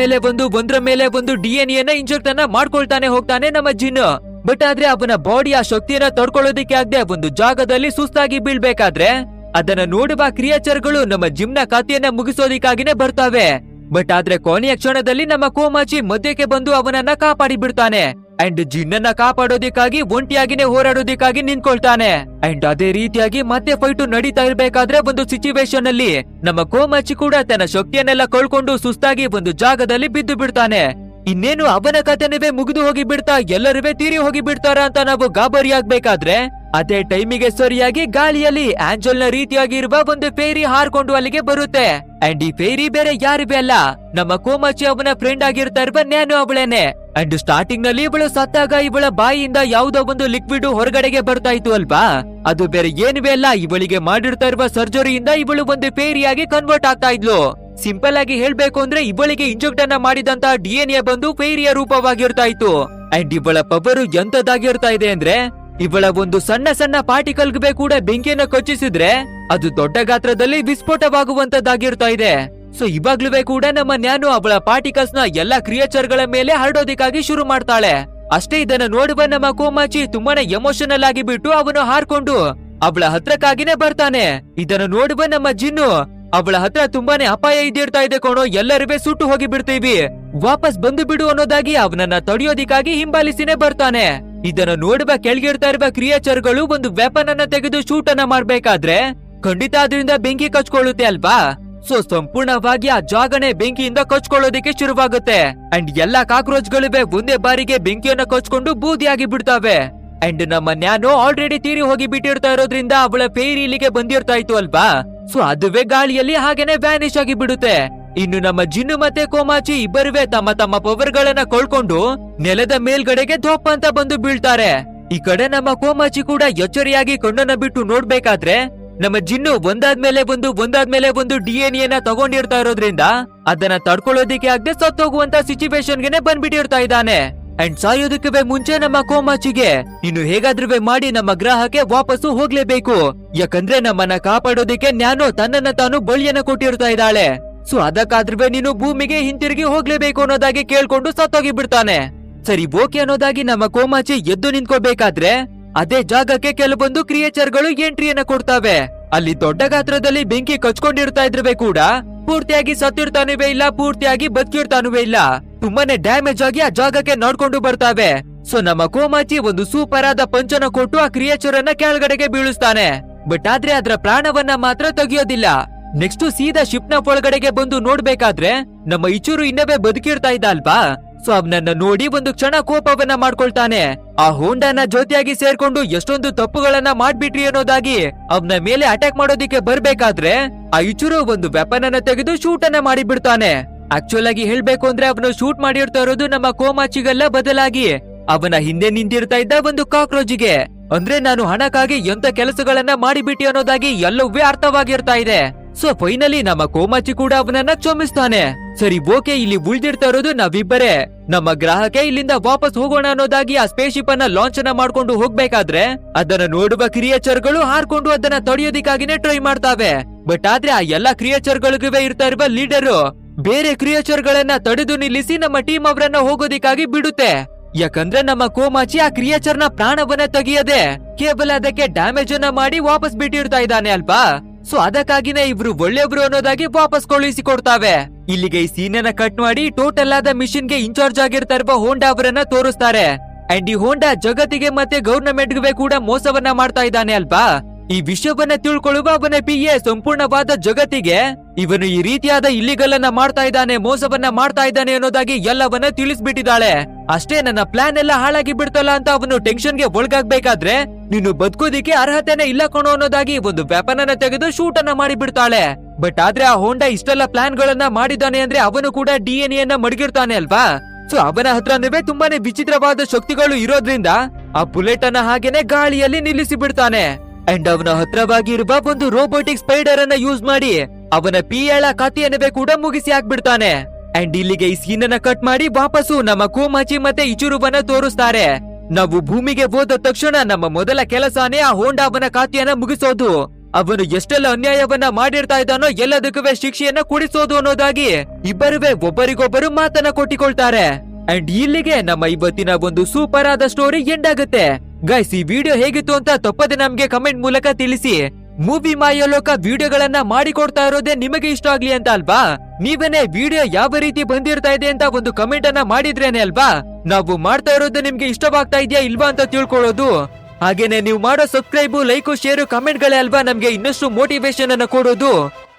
ಮೇಲೆ ಒಂದು DNA ಅನ್ನ ಇಂಜೆಕ್ಟ್ ಅನ್ನ ಮಾಡ್ಕೊಳ್ತಾನೆ ಹೋಗ್ತಾನೆ ನಮ್ಮ ಜಿನ್ನು. ಬಟ್ ಆದ್ರೆ ಅವನ ಬಾಡಿ ಆ ಶಕ್ತಿಯನ್ನ ತಡ್ಕೊಳ್ಳೋದಿಕ್ಕೆ ಆಗದೆ ಒಂದು ಜಾಗದಲ್ಲಿ ಸುಸ್ತಾಗಿ ಬೀಳ್ಬೇಕಾದ್ರೆ ಅದನ್ನ ನೋಡುವ ಕ್ರಿಯೇಚರ್ ಗಳು ನಮ್ಮ ಜಿಮ್ನ ಖಾತೆಯನ್ನ ಮುಗಿಸೋದಿಕ್ಕಾಗಿನೇ ಬರ್ತಾವೆ. ಬಟ್ ಆದ್ರೆ ಕೊನೆಯ ಕ್ಷಣದಲ್ಲಿ ನಮ್ಮ ಕೋಮಾಚಿ ಮಧ್ಯಕ್ಕೆ ಬಂದು ಅವನನ್ನ ಕಾಪಾಡಿ ಬಿಡ್ತಾನೆ. ಅಂಡ್ ಜಿನ್ನನ್ನ ಕಾಪಾಡೋದಿಕ್ಕಾಗಿ ಒಂಟಿಯಾಗಿನೇ ಹೋರಾಡೋದಿಕ್ಕಾಗಿ ನಿಂತ್ಕೊಳ್ತಾನೆ. ಅಂಡ್ ಅದೇ ರೀತಿಯಾಗಿ ಮತ್ತೆ ಫೈಟು ನಡೀತಾ ಇರ್ಬೇಕಾದ್ರೆ ಒಂದು ಸಿಚುವೇಶನ್ ಅಲ್ಲಿ ನಮ್ಮ ಕೋಮಾಚಿ ಕೂಡ ತನ್ನ ಶಕ್ತಿಯನ್ನೆಲ್ಲ ಕಳ್ಕೊಂಡು ಸುಸ್ತಾಗಿ ಒಂದು ಜಾಗದಲ್ಲಿ ಬಿದ್ದು ಬಿಡ್ತಾನೆ. ಇನ್ನೇನು ಅವನ ಕಥೆನವೇ ಮುಗಿದು ಹೋಗಿ ಬಿಡ್ತಾ ಎಲ್ಲರೂ ತೀರಿ ಹೋಗಿ ಬಿಡ್ತಾರ ಅಂತ ನಾವು ಗಾಬರಿ ಆಗ್ಬೇಕಾದ್ರೆ ಅದೇ ಟೈಮಿಗೆ ಸರಿಯಾಗಿ ಗಾಳಿಯಲ್ಲಿ ಆಂಜಲ್ ನ ರೀತಿಯಾಗಿ ಇರುವ ಒಂದು ಫೇರಿ ಹಾರ್ಕೊಂಡು ಅಲ್ಲಿಗೆ ಬರುತ್ತೆ. ಅಂಡ್ ಈ ಫೇರಿ ಬೇರೆ ಯಾರಿವೆ ಅಲ್ಲ, ನಮ್ಮ ಕೋಮಾಚಿ ಅವನ ಫ್ರೆಂಡ್ ಆಗಿರ್ತಾ ಇರುವ ನ್ಯಾನು ಅವಳೇನೆ. ಅಂಡ್ ಸ್ಟಾರ್ಟಿಂಗ್ ನಲ್ಲಿ ಇವಳು ಸತ್ತಾಗ ಇವಳ ಬಾಯಿಯಿಂದ ಯಾವುದೋ ಒಂದು ಲಿಕ್ವಿಡ್ ಹೊರಗಡೆಗೆ ಬರ್ತಾ ಇತ್ತು ಅಲ್ವಾ, ಅದು ಬೇರೆ ಏನುವೆ ಅಲ್ಲ, ಇವಳಿಗೆ ಮಾಡಿರ್ತಾ ಇರುವ ಸರ್ಜರಿಯಿಂದ ಇವಳು ಒಂದು ಫೇರಿಯಾಗಿ ಕನ್ವರ್ಟ್ ಆಗ್ತಾ ಇದ್ಲು. ಸಿಂಪಲ್ ಆಗಿ ಹೇಳ್ಬೇಕು ಅಂದ್ರೆ ಇವಳಿಗೆ ಇಂಜೆಕ್ಟ್ ಅನ್ನ ಮಾಡಿದಂತ DNA ಬಂದು ಫೇರಿಯ ರೂಪವಾಗಿರ್ತಾ ಇತ್ತು. ಅಂಡ್ ಇವಳ ಪವರು ಎಂತದಾಗಿರ್ತಾ ಇದೆ ಅಂದ್ರೆ ಇವಳ ಒಂದು ಸಣ್ಣ ಪಾರ್ಟಿಕಲ್ಗೆ ಕೂಡ ಬೆಂಕಿಯನ್ನ ಕಚ್ಚಿಸಿದ್ರೆ ಅದು ದೊಡ್ಡ ಗಾತ್ರದಲ್ಲಿ ವಿಸ್ಫೋಟವಾಗುವಂತದ್ದಾಗಿರ್ತಾ ಇದೆ. ಸೊ ಇವಾಗ್ಲೂ ಕೂಡ ನಮ್ಮ ನ್ಯಾನು ಅವಳ ಪಾರ್ಟಿಕಲ್ಸ್ ನ ಎಲ್ಲಾ ಕ್ರಿಯೇಚರ್ ಗಳ ಮೇಲೆ ಹರಡೋದಿಕ್ಕಾಗಿ ಶುರು ಮಾಡ್ತಾಳೆ. ಅಷ್ಟೇ ಇದನ್ನ ನೋಡುವ ನಮ್ಮ ಕೋಮಾಚಿ ತುಂಬಾನೇ ಎಮೋಷನಲ್ ಆಗಿ ಬಿಟ್ಟು ಅವನು ಹಾರ್ಕೊಂಡು ಅವಳ ಹತ್ರಕ್ಕಾಗಿನೇ ಬರ್ತಾನೆ. ಇದನ್ನ ನೋಡುವ ನಮ್ಮ ಜಿನ್ನು ಅವಳ ಹತ್ರ ತುಂಬಾನೇ ಅಪಾಯ ಇದ್ದಿರ್ತಾ ಇದೆ ಕಣೋ, ಎಲ್ಲರೂ ಸುಟ್ಟು ಹೋಗಿ ಬಿಡ್ತೀವಿ, ವಾಪಸ್ ಬಂದು ಬಿಡು ಅನ್ನೋದಾಗಿ ಅವನನ್ನ ತಡೆಯೋದಿಕ್ಕಾಗಿ ಹಿಂಬಾಲಿಸಿನೇ ಬರ್ತಾನೆ. ಇದನ್ನ ನೋಡುವ ಕೆಳಗಿರ್ತಾ ಇರುವ ಕ್ರಿಯೇಚರ್ ಗಳು ಒಂದು ವೆಪನ್ ಅನ್ನ ತೆಗೆದು ಶೂಟ್ ಅನ್ನ ಮಾಡ್ಬೇಕಾದ್ರೆ ಖಂಡಿತ ಅದರಿಂದ ಬೆಂಕಿ ಕಚ್ಕೊಳ್ಳುತ್ತೆ ಅಲ್ವಾ. ಸೊ ಸಂಪೂರ್ಣವಾಗಿ ಆ ಜಾಗನೇ ಬೆಂಕಿಯಿಂದ ಕಚ್ಕೊಳ್ಳೋದಿಕ್ಕೆ ಶುರುವಾಗುತ್ತೆ. ಅಂಡ್ ಎಲ್ಲಾ ಕಾಕ್ರೋಚ್ ಗಳಿವೆ ಒಂದೇ ಬಾರಿಗೆ ಬೆಂಕಿಯನ್ನ ಕಚ್ಕೊಂಡು ಬೂದಿಯಾಗಿ ಬಿಡ್ತಾವೆ. ಅಂಡ್ ನಮ್ಮ ನ್ಯಾನೋ ಆಲ್ರೆಡಿ ತೀರಿ ಹೋಗಿ ಬಿಟ್ಟಿರ್ತಾ ಇರೋದ್ರಿಂದ ಅವಳ ಫೇರಿ ಇಲ್ಲಿಗೆ ಬಂದಿರ್ತಾ ಇತ್ತು ಅಲ್ವಾ. ಸೊ ಅದುವೇ ಗಾಳಿಯಲ್ಲಿ ಹಾಗೇನೆ ವ್ಯಾನಿಶ್ ಆಗಿ ಬಿಡುತ್ತೆ. ಇನ್ನು ನಮ್ಮ ಜಿನ್ನು ಮತ್ತೆ ಕೋಮಾಚಿ ಇಬ್ಬರುವೆ ತಮ್ಮ ಪವರ್ ಗಳನ್ನ ಕಳ್ಕೊಂಡು ನೆಲದ ಮೇಲ್ಗಡೆಗೆ ಧೋಪ್ ಅಂತ ಬಂದು ಬೀಳ್ತಾರೆ. ಈ ಕಡೆ ನಮ್ಮ ಕೋಮಾಚಿ ಕೂಡ ಎಚ್ಚರಿಯಾಗಿ ಕಣ್ಣನ್ನ ಬಿಟ್ಟು ನೋಡ್ಬೇಕಾದ್ರೆ ನಮ್ಮ ಜಿನ್ನು ಒಂದಾದ್ಮೇಲೆ ಒಂದು DNA ನ ತಗೊಂಡಿರ್ತಾ ಇರೋದ್ರಿಂದ ಅದನ್ನ ತಡ್ಕೊಳ್ಳೋದಿಕ್ಕೆ ಆಗದೆ ಸತ್ತೋಗುವಂತ ಸಿಚುವೇಶನ್ ಗೆನೆ ಬಂದ್ಬಿಟ್ಟಿರ್ತಾ ಇದ್ದಾನೆ. ಅಂಡ್ ಸಾಯೋದಕ್ಕೆ ಮುಂಚೆ ನಮ್ಮ ಕೋಮಾಚಿಗೆ ಇನ್ನು ಹೇಗಾದ್ರೂ ಮಾಡಿ ನಮ್ಮ ಗ್ರಹಕ್ಕೆ ವಾಪಸ್ಸು ಹೋಗ್ಲೇಬೇಕು, ಯಾಕಂದ್ರೆ ನಮ್ಮನ್ನ ಕಾಪಾಡೋದಿಕ್ಕೆ ನ್ಯಾನೋ ತನ್ನನ್ನ ತಾನು ಬಳಿಯನ್ನ ಕೊಟ್ಟಿರ್ತಾ ಇದ್ದಾಳೆ. ಸೊ ಅದಕ್ಕಾದ್ರೂ ನೀನು ಭೂಮಿಗೆ ಹಿಂತಿರುಗಿ ಹೋಗ್ಲೇಬೇಕು ಅನ್ನೋದಾಗಿ ಕೇಳ್ಕೊಂಡು ಸತ್ತೋಗಿ ಬಿಡ್ತಾನೆ. ಸರಿ ಓಕೆ ಅನ್ನೋದಾಗಿ ನಮ್ಮ ಕೋಮಾಚಿ ಎದ್ದು ನಿಂತ್ಕೋಬೇಕಾದ್ರೆ ಅದೇ ಜಾಗಕ್ಕೆ ಕೆಲವೊಂದು ಕ್ರಿಯೇಚರ್ ಗಳು ಎಂಟ್ರಿಯನ್ನ ಕೊಡ್ತಾವೆ. ಅಲ್ಲಿ ದೊಡ್ಡ ಗಾತ್ರದಲ್ಲಿ ಬೆಂಕಿ ಕಚ್ಕೊಂಡಿರ್ತಾ ಇದ್ರೆ ಕೂಡ ಪೂರ್ತಿಯಾಗಿ ಸತ್ತಿರ್ತಾನುವೇ ಇಲ್ಲ, ಪೂರ್ತಿಯಾಗಿ ಬದುಕಿರ್ತಾನುವೇ ಇಲ್ಲ, ತುಂಬಾನೇ ಡ್ಯಾಮೇಜ್ ಆಗಿ ಆ ಜಾಗಕ್ಕೆ ನೋಡ್ಕೊಂಡು ಬರ್ತಾವೆ. ಸೊ ನಮ್ಮ ಕೋಮಾಚಿ ಒಂದು ಸೂಪರ್ ಆದ ಪಂಚನ ಕೊಟ್ಟು ಆ ಕ್ರಿಯೇಚರ್ ಅನ್ನ ಕೆಳಗಡೆಗೆ ಬೀಳಿಸ್ತಾನೆ. ಬಟ್ ಆದ್ರೆ ಅದರ ಪ್ರಾಣವನ್ನ ಮಾತ್ರ ತೆಗಿಯೋದಿಲ್ಲ. ನೆಕ್ಸ್ಟ್ ಸೀದಾ ಶಿಪ್ ನ ಒಳಗಡೆಗೆ ಬಂದು ನೋಡ್ಬೇಕಾದ್ರೆ ನಮ್ಮ ಇಚೂರು ಇನ್ನವೇ ಬದುಕಿರ್ತಾ ಇದ್ದ ಅಲ್ವಾ. ಸೊ ಅವನನ್ನ ನೋಡಿ ಒಂದು ಕ್ಷಣ ಕೋಪವನ್ನ ಮಾಡ್ಕೊಳ್ತಾನೆ. ಆ ಹೋಂಡಾನ ಜೊತೆಯಾಗಿ ಸೇರ್ಕೊಂಡು ಎಷ್ಟೊಂದು ತಪ್ಪುಗಳನ್ನ ಮಾಡ್ಬಿಟ್ರಿ ಅನ್ನೋದಾಗಿ ಅವನ ಮೇಲೆ ಅಟ್ಯಾಕ್ ಮಾಡೋದಿಕ್ಕೆ ಬರ್ಬೇಕಾದ್ರೆ ಆ ಇಚೂರು ಒಂದು ವೆಪನ್ ಅನ್ನ ತೆಗೆದು ಶೂಟ್ ಅನ್ನ ಮಾಡಿ ಬಿಡ್ತಾನೆ. ಆಕ್ಚುಲ್ ಆಗಿ ಹೇಳ್ಬೇಕು ಅಂದ್ರೆ ಅವನು ಶೂಟ್ ಮಾಡಿರ್ತಾ ಇರೋದು ನಮ್ಮ ಕೋಮಾಚಿಗೆಲ್ಲ ಬದಲಾಗಿ ಅವನ ಹಿಂದೆ ನಿಂತಿರ್ತಾ ಇದ್ದ ಒಂದು ಕಾಕ್ರೋಚಿಗೆ. ಅಂದ್ರೆ ನಾನು ಹಣಕ್ಕಾಗಿ ಎಂತ ಕೆಲಸಗಳನ್ನ ಮಾಡಿಬಿಟ್ಟಿ ಅನ್ನೋದಾಗಿ ಎಲ್ಲವೂ ಅರ್ಥವಾಗಿರ್ತಾ ಇದೆ. ಸೊ ಫೈನಲಿ ನಮ್ಮ ಕೋಮಾಚಿ ಕೂಡ ಅವನನ್ನ ಕ್ಷಮಿಸ್ತಾನೆ. ಸರಿ ಓಕೆ, ಇಲ್ಲಿ ಉಳ್ದಿರ್ತಾ ಇರೋದು ನಾವಿಬ್ಬರೇ. ನಮ್ಮ ಗ್ರಹಕ್ಕೆ ಇಲ್ಲಿಂದ ವಾಪಸ್ ಹೋಗೋಣ ಅನ್ನೋದಾಗಿ ಆ ಸ್ಪೇಸ್ಶಿಪ್ ಅನ್ನ ಲಾಂಚ್ ಅನ್ನ ಮಾಡ್ಕೊಂಡು ಹೋಗ್ಬೇಕಾದ್ರೆ ಅದನ್ನ ನೋಡುವ ಕ್ರಿಯೇಚರ್ ಗಳು ಹಾರ್ಕೊಂಡು ಅದನ್ನ ತಡೆಯೋದಿಕ್ಕಾಗಿನೇ ಟ್ರೈ ಮಾಡ್ತಾವೆ. ಬಟ್ ಆದ್ರೆ ಆ ಎಲ್ಲಾ ಕ್ರಿಯೇಚರ್ ಗಳಿಗೂ ಇರ್ತಾ ಇರುವ ಲೀಡರು ಬೇರೆ ಕ್ರಿಯೇಚರ್ ಗಳನ್ನ ತಡೆದು ನಿಲ್ಲಿಸಿ ನಮ್ಮ ಟೀಮ್ ಅವರನ್ನ ಹೋಗೋದಿಕ್ಕಾಗಿ ಬಿಡುತ್ತೆ. ಯಾಕಂದ್ರೆ ನಮ್ಮ ಕೋಮಾಚಿ ಆ ಕ್ರಿಯೇಚರ್ ನ ಪ್ರಾಣವನ್ನ ತೆಗೆಯದೆ ಕೇವಲ ಅದಕ್ಕೆ ಡ್ಯಾಮೇಜ್ ಅನ್ನ ಮಾಡಿ ವಾಪಸ್ ಬಿಟ್ಟಿರ್ತಾ ಇದ್ದಾನೆ ಅಲ್ವಾ. ಸೊ ಅದಕ್ಕಾಗಿನೇ ಇವ್ರು ಒಳ್ಳೆಯವ್ರು ಅನ್ನೋದಾಗಿ ವಾಪಸ್ ಕಳುಹಿಸಿ ಕೊಡ್ತಾವೆ. ಇಲ್ಲಿಗೆ ಈ ಸೀನ್ ಅನ್ನ ಕಟ್ ಮಾಡಿ ಟೋಟಲ್ ಆದ ಮಿಷನ್ ಗೆ ಇನ್ಚಾರ್ಜ್ ಆಗಿರ್ತಾ ಇರುವ ಹೋಂಡಾ ಅವರನ್ನ ತೋರಿಸ್ತಾರೆ. ಅಂಡ್ ಈ ಹೋಂಡಾ ಜಗತ್ತಿಗೆ ಮತ್ತೆ ಗವರ್ನಮೆಂಟ್ ಗೆ ಕೂಡ ಮೋಸವನ್ನ ಮಾಡ್ತಾ ಇದ್ದಾನೆ ಅಲ್ವಾ. ಈ ವಿಷಯವನ್ನ ತಿಳ್ಕೊಳ್ಳುವ ಅವನ PA ಸಂಪೂರ್ಣವಾದ ಜಗತ್ತಿಗೆ ಇವನು ಈ ರೀತಿಯಾದ ಇಲ್ಲಿಗಲ್ ಅನ್ನ ಮಾಡ್ತಾ ಇದ್ದಾನೆ, ಮೋಸವನ್ನ ಮಾಡ್ತಾ ಇದ್ದಾನೆ ಅನ್ನೋದಾಗಿ ಎಲ್ಲವನ್ನ ತಿಳಿಸ್ಬಿಟ್ಟಿದ್ದಾಳೆ. ಅಷ್ಟೇ, ನನ್ನ ಪ್ಲಾನ್ ಎಲ್ಲ ಹಾಳಾಗಿ ಬಿಡ್ತಲ್ಲ ಅಂತ ಅವನು ಟೆನ್ಷನ್ಗೆ ಒಳಗಾಗ್ಬೇಕಾದ್ರೆ ನೀನು ಬದುಕೋದಿಕ್ಕೆ ಅರ್ಹತೆನೆ ಇಲ್ಲ ಕಣೋ ಅನ್ನೋದಾಗಿ ಒಂದು ವೆಪನ್ ಅನ್ನ ತೆಗೆದು ಶೂಟ್ ಅನ್ನ ಮಾಡಿ ಬಿಡ್ತಾಳೆ. ಬಟ್ ಆದ್ರೆ ಆ ಹೋಂಡಾ ಇಷ್ಟೆಲ್ಲ ಪ್ಲಾನ್ ಗಳನ್ನ ಮಾಡಿದ್ದಾನೆ ಅಂದ್ರೆ ಅವನು ಕೂಡ DNA ಅನ್ನ ಮಡಗಿರ್ತಾನೆ ಅಲ್ವಾ. ಸೊ ಅವನ ಹತ್ರನವೇ ತುಂಬಾನೇ ವಿಚಿತ್ರವಾದ ಶಕ್ತಿಗಳು ಇರೋದ್ರಿಂದ ಆ ಬುಲೆಟ್ ಅನ್ನ ಹಾಗೇನೆ ಗಾಳಿಯಲ್ಲಿ ನಿಲ್ಲಿಸಿ ಬಿಡ್ತಾನೆ. ಅಂಡ್ ಅವನ ಹತ್ರವಾಗಿ ಇರುವ ಒಂದು ರೋಬೋಟಿಕ್ ಸ್ಪೈಡರ್ ಅನ್ನ ಯೂಸ್ ಮಾಡಿ ಅವನ PAಳ ಕಥೆಯನ್ನವೇ ಕೂಡ ಮುಗಿಸಿ ಹಾಕ್ಬಿಡ್ತಾನೆ. ಅಂಡ್ ಇಲ್ಲಿಗೆ ಈ ಸೀನ್ ಅನ್ನ ಕಟ್ ಮಾಡಿ ವಾಪಸ್ಸು ನಮ್ಮ ಕೋಮಾಚಿ ಮತ್ತೆ ಇಚುರುವನ್ನ ತೋರಿಸ್ತಾರೆ. ನಾವು ಭೂಮಿಗೆ ಹೋದ ತಕ್ಷಣ ನಮ್ಮ ಮೊದಲ ಕೆಲಸನೇ ಆ ಹೋಂಡಾವನ ಖಾತೆಯನ್ನ ಮುಗಿಸೋದು. ಅವನು ಎಷ್ಟೆಲ್ಲ ಅನ್ಯಾಯವನ್ನ ಮಾಡಿರ್ತಾ ಇದ್ದಾನೋ ಎಲ್ಲದಕ್ಕೂ ಶಿಕ್ಷೆಯನ್ನ ಕೊಡಿಸೋದು ಅನ್ನೋದಾಗಿ ಇಬ್ಬರುವೆ ಒಬ್ಬರಿಗೊಬ್ಬರು ಮಾತನ್ನ ಕೊಟ್ಟಿಕೊಳ್ತಾರೆ. ಅಂಡ್ ಇಲ್ಲಿಗೆ ನಮ್ಮ ಇವತ್ತಿನ ಒಂದು ಸೂಪರ್ ಆದ ಸ್ಟೋರಿ ಎಂಡ್ ಆಗುತ್ತೆ. ಗೈಸ್, ಈ ವಿಡಿಯೋ ಹೇಗಿತ್ತು ಅಂತ ತಪ್ಪದೆ ನಮ್ಗೆ ಕಮೆಂಟ್ ಮೂಲಕ ತಿಳಿಸಿ. ಮೂವಿ ಮಾಯಲೋಕ ವಿಡಿಯೋಗಳನ್ನ ಮಾಡಿಕೊಡ್ತಾ ಇರೋದೇ ನಿಮಗೆ ಇಷ್ಟ ಆಗ್ಲಿ ಅಂತ ಅಲ್ವಾ. ನೀವೇನೆ ವಿಡಿಯೋ ಯಾವ ರೀತಿ ಬಂದಿರ್ತಾ ಇದೆ ಅಂತ ಒಂದು ಕಮೆಂಟ್ ಅನ್ನ ಮಾಡಿದ್ರೇನೆ ಅಲ್ವಾ ನಾವು ಮಾಡ್ತಾ ಇರೋದು ನಿಮ್ಗೆ ಇಷ್ಟವಾಗ್ತಾ ಇದೆಯಾ ಇಲ್ವಾ ಅಂತ ತಿಳ್ಕೊಳ್ಳೋದು. ಹಾಗೇನೆ ನೀವು ಮಾಡೋ ಸಬ್ಸ್ಕ್ರೈಬ್, ಲೈಕ್, ಶೇರ್, ಕಮೆಂಟ್ ಗಳೇ ಅಲ್ವಾ ನಮ್ಗೆ ಇನ್ನಷ್ಟು ಮೋಟಿವೇಶನ್ ಅನ್ನ ಕೊಡೋದು.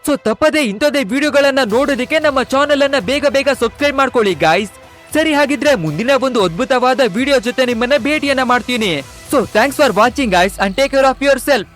ಸೊ ತಪ್ಪದೆ ಇಂಥದೇ ವಿಡಿಯೋಗಳನ್ನ ನೋಡೋದಕ್ಕೆ ನಮ್ಮ ಚಾನೆಲ್ ಅನ್ನ ಬೇಗ ಸಬ್ಸ್ಕ್ರೈಬ್ ಮಾಡ್ಕೊಳ್ಳಿ ಗೈಸ್. ಸರಿ, ಹಾಗಿದ್ರೆ ಮುಂದಿನ ಒಂದು ಅದ್ಭುತವಾದ ವಿಡಿಯೋ ಜೊತೆ ನಿಮ್ಮನ್ನ ಭೇಟಿಯನ್ನ ಮಾಡ್ತೀನಿ. So thanks for watching guys and take care of your self.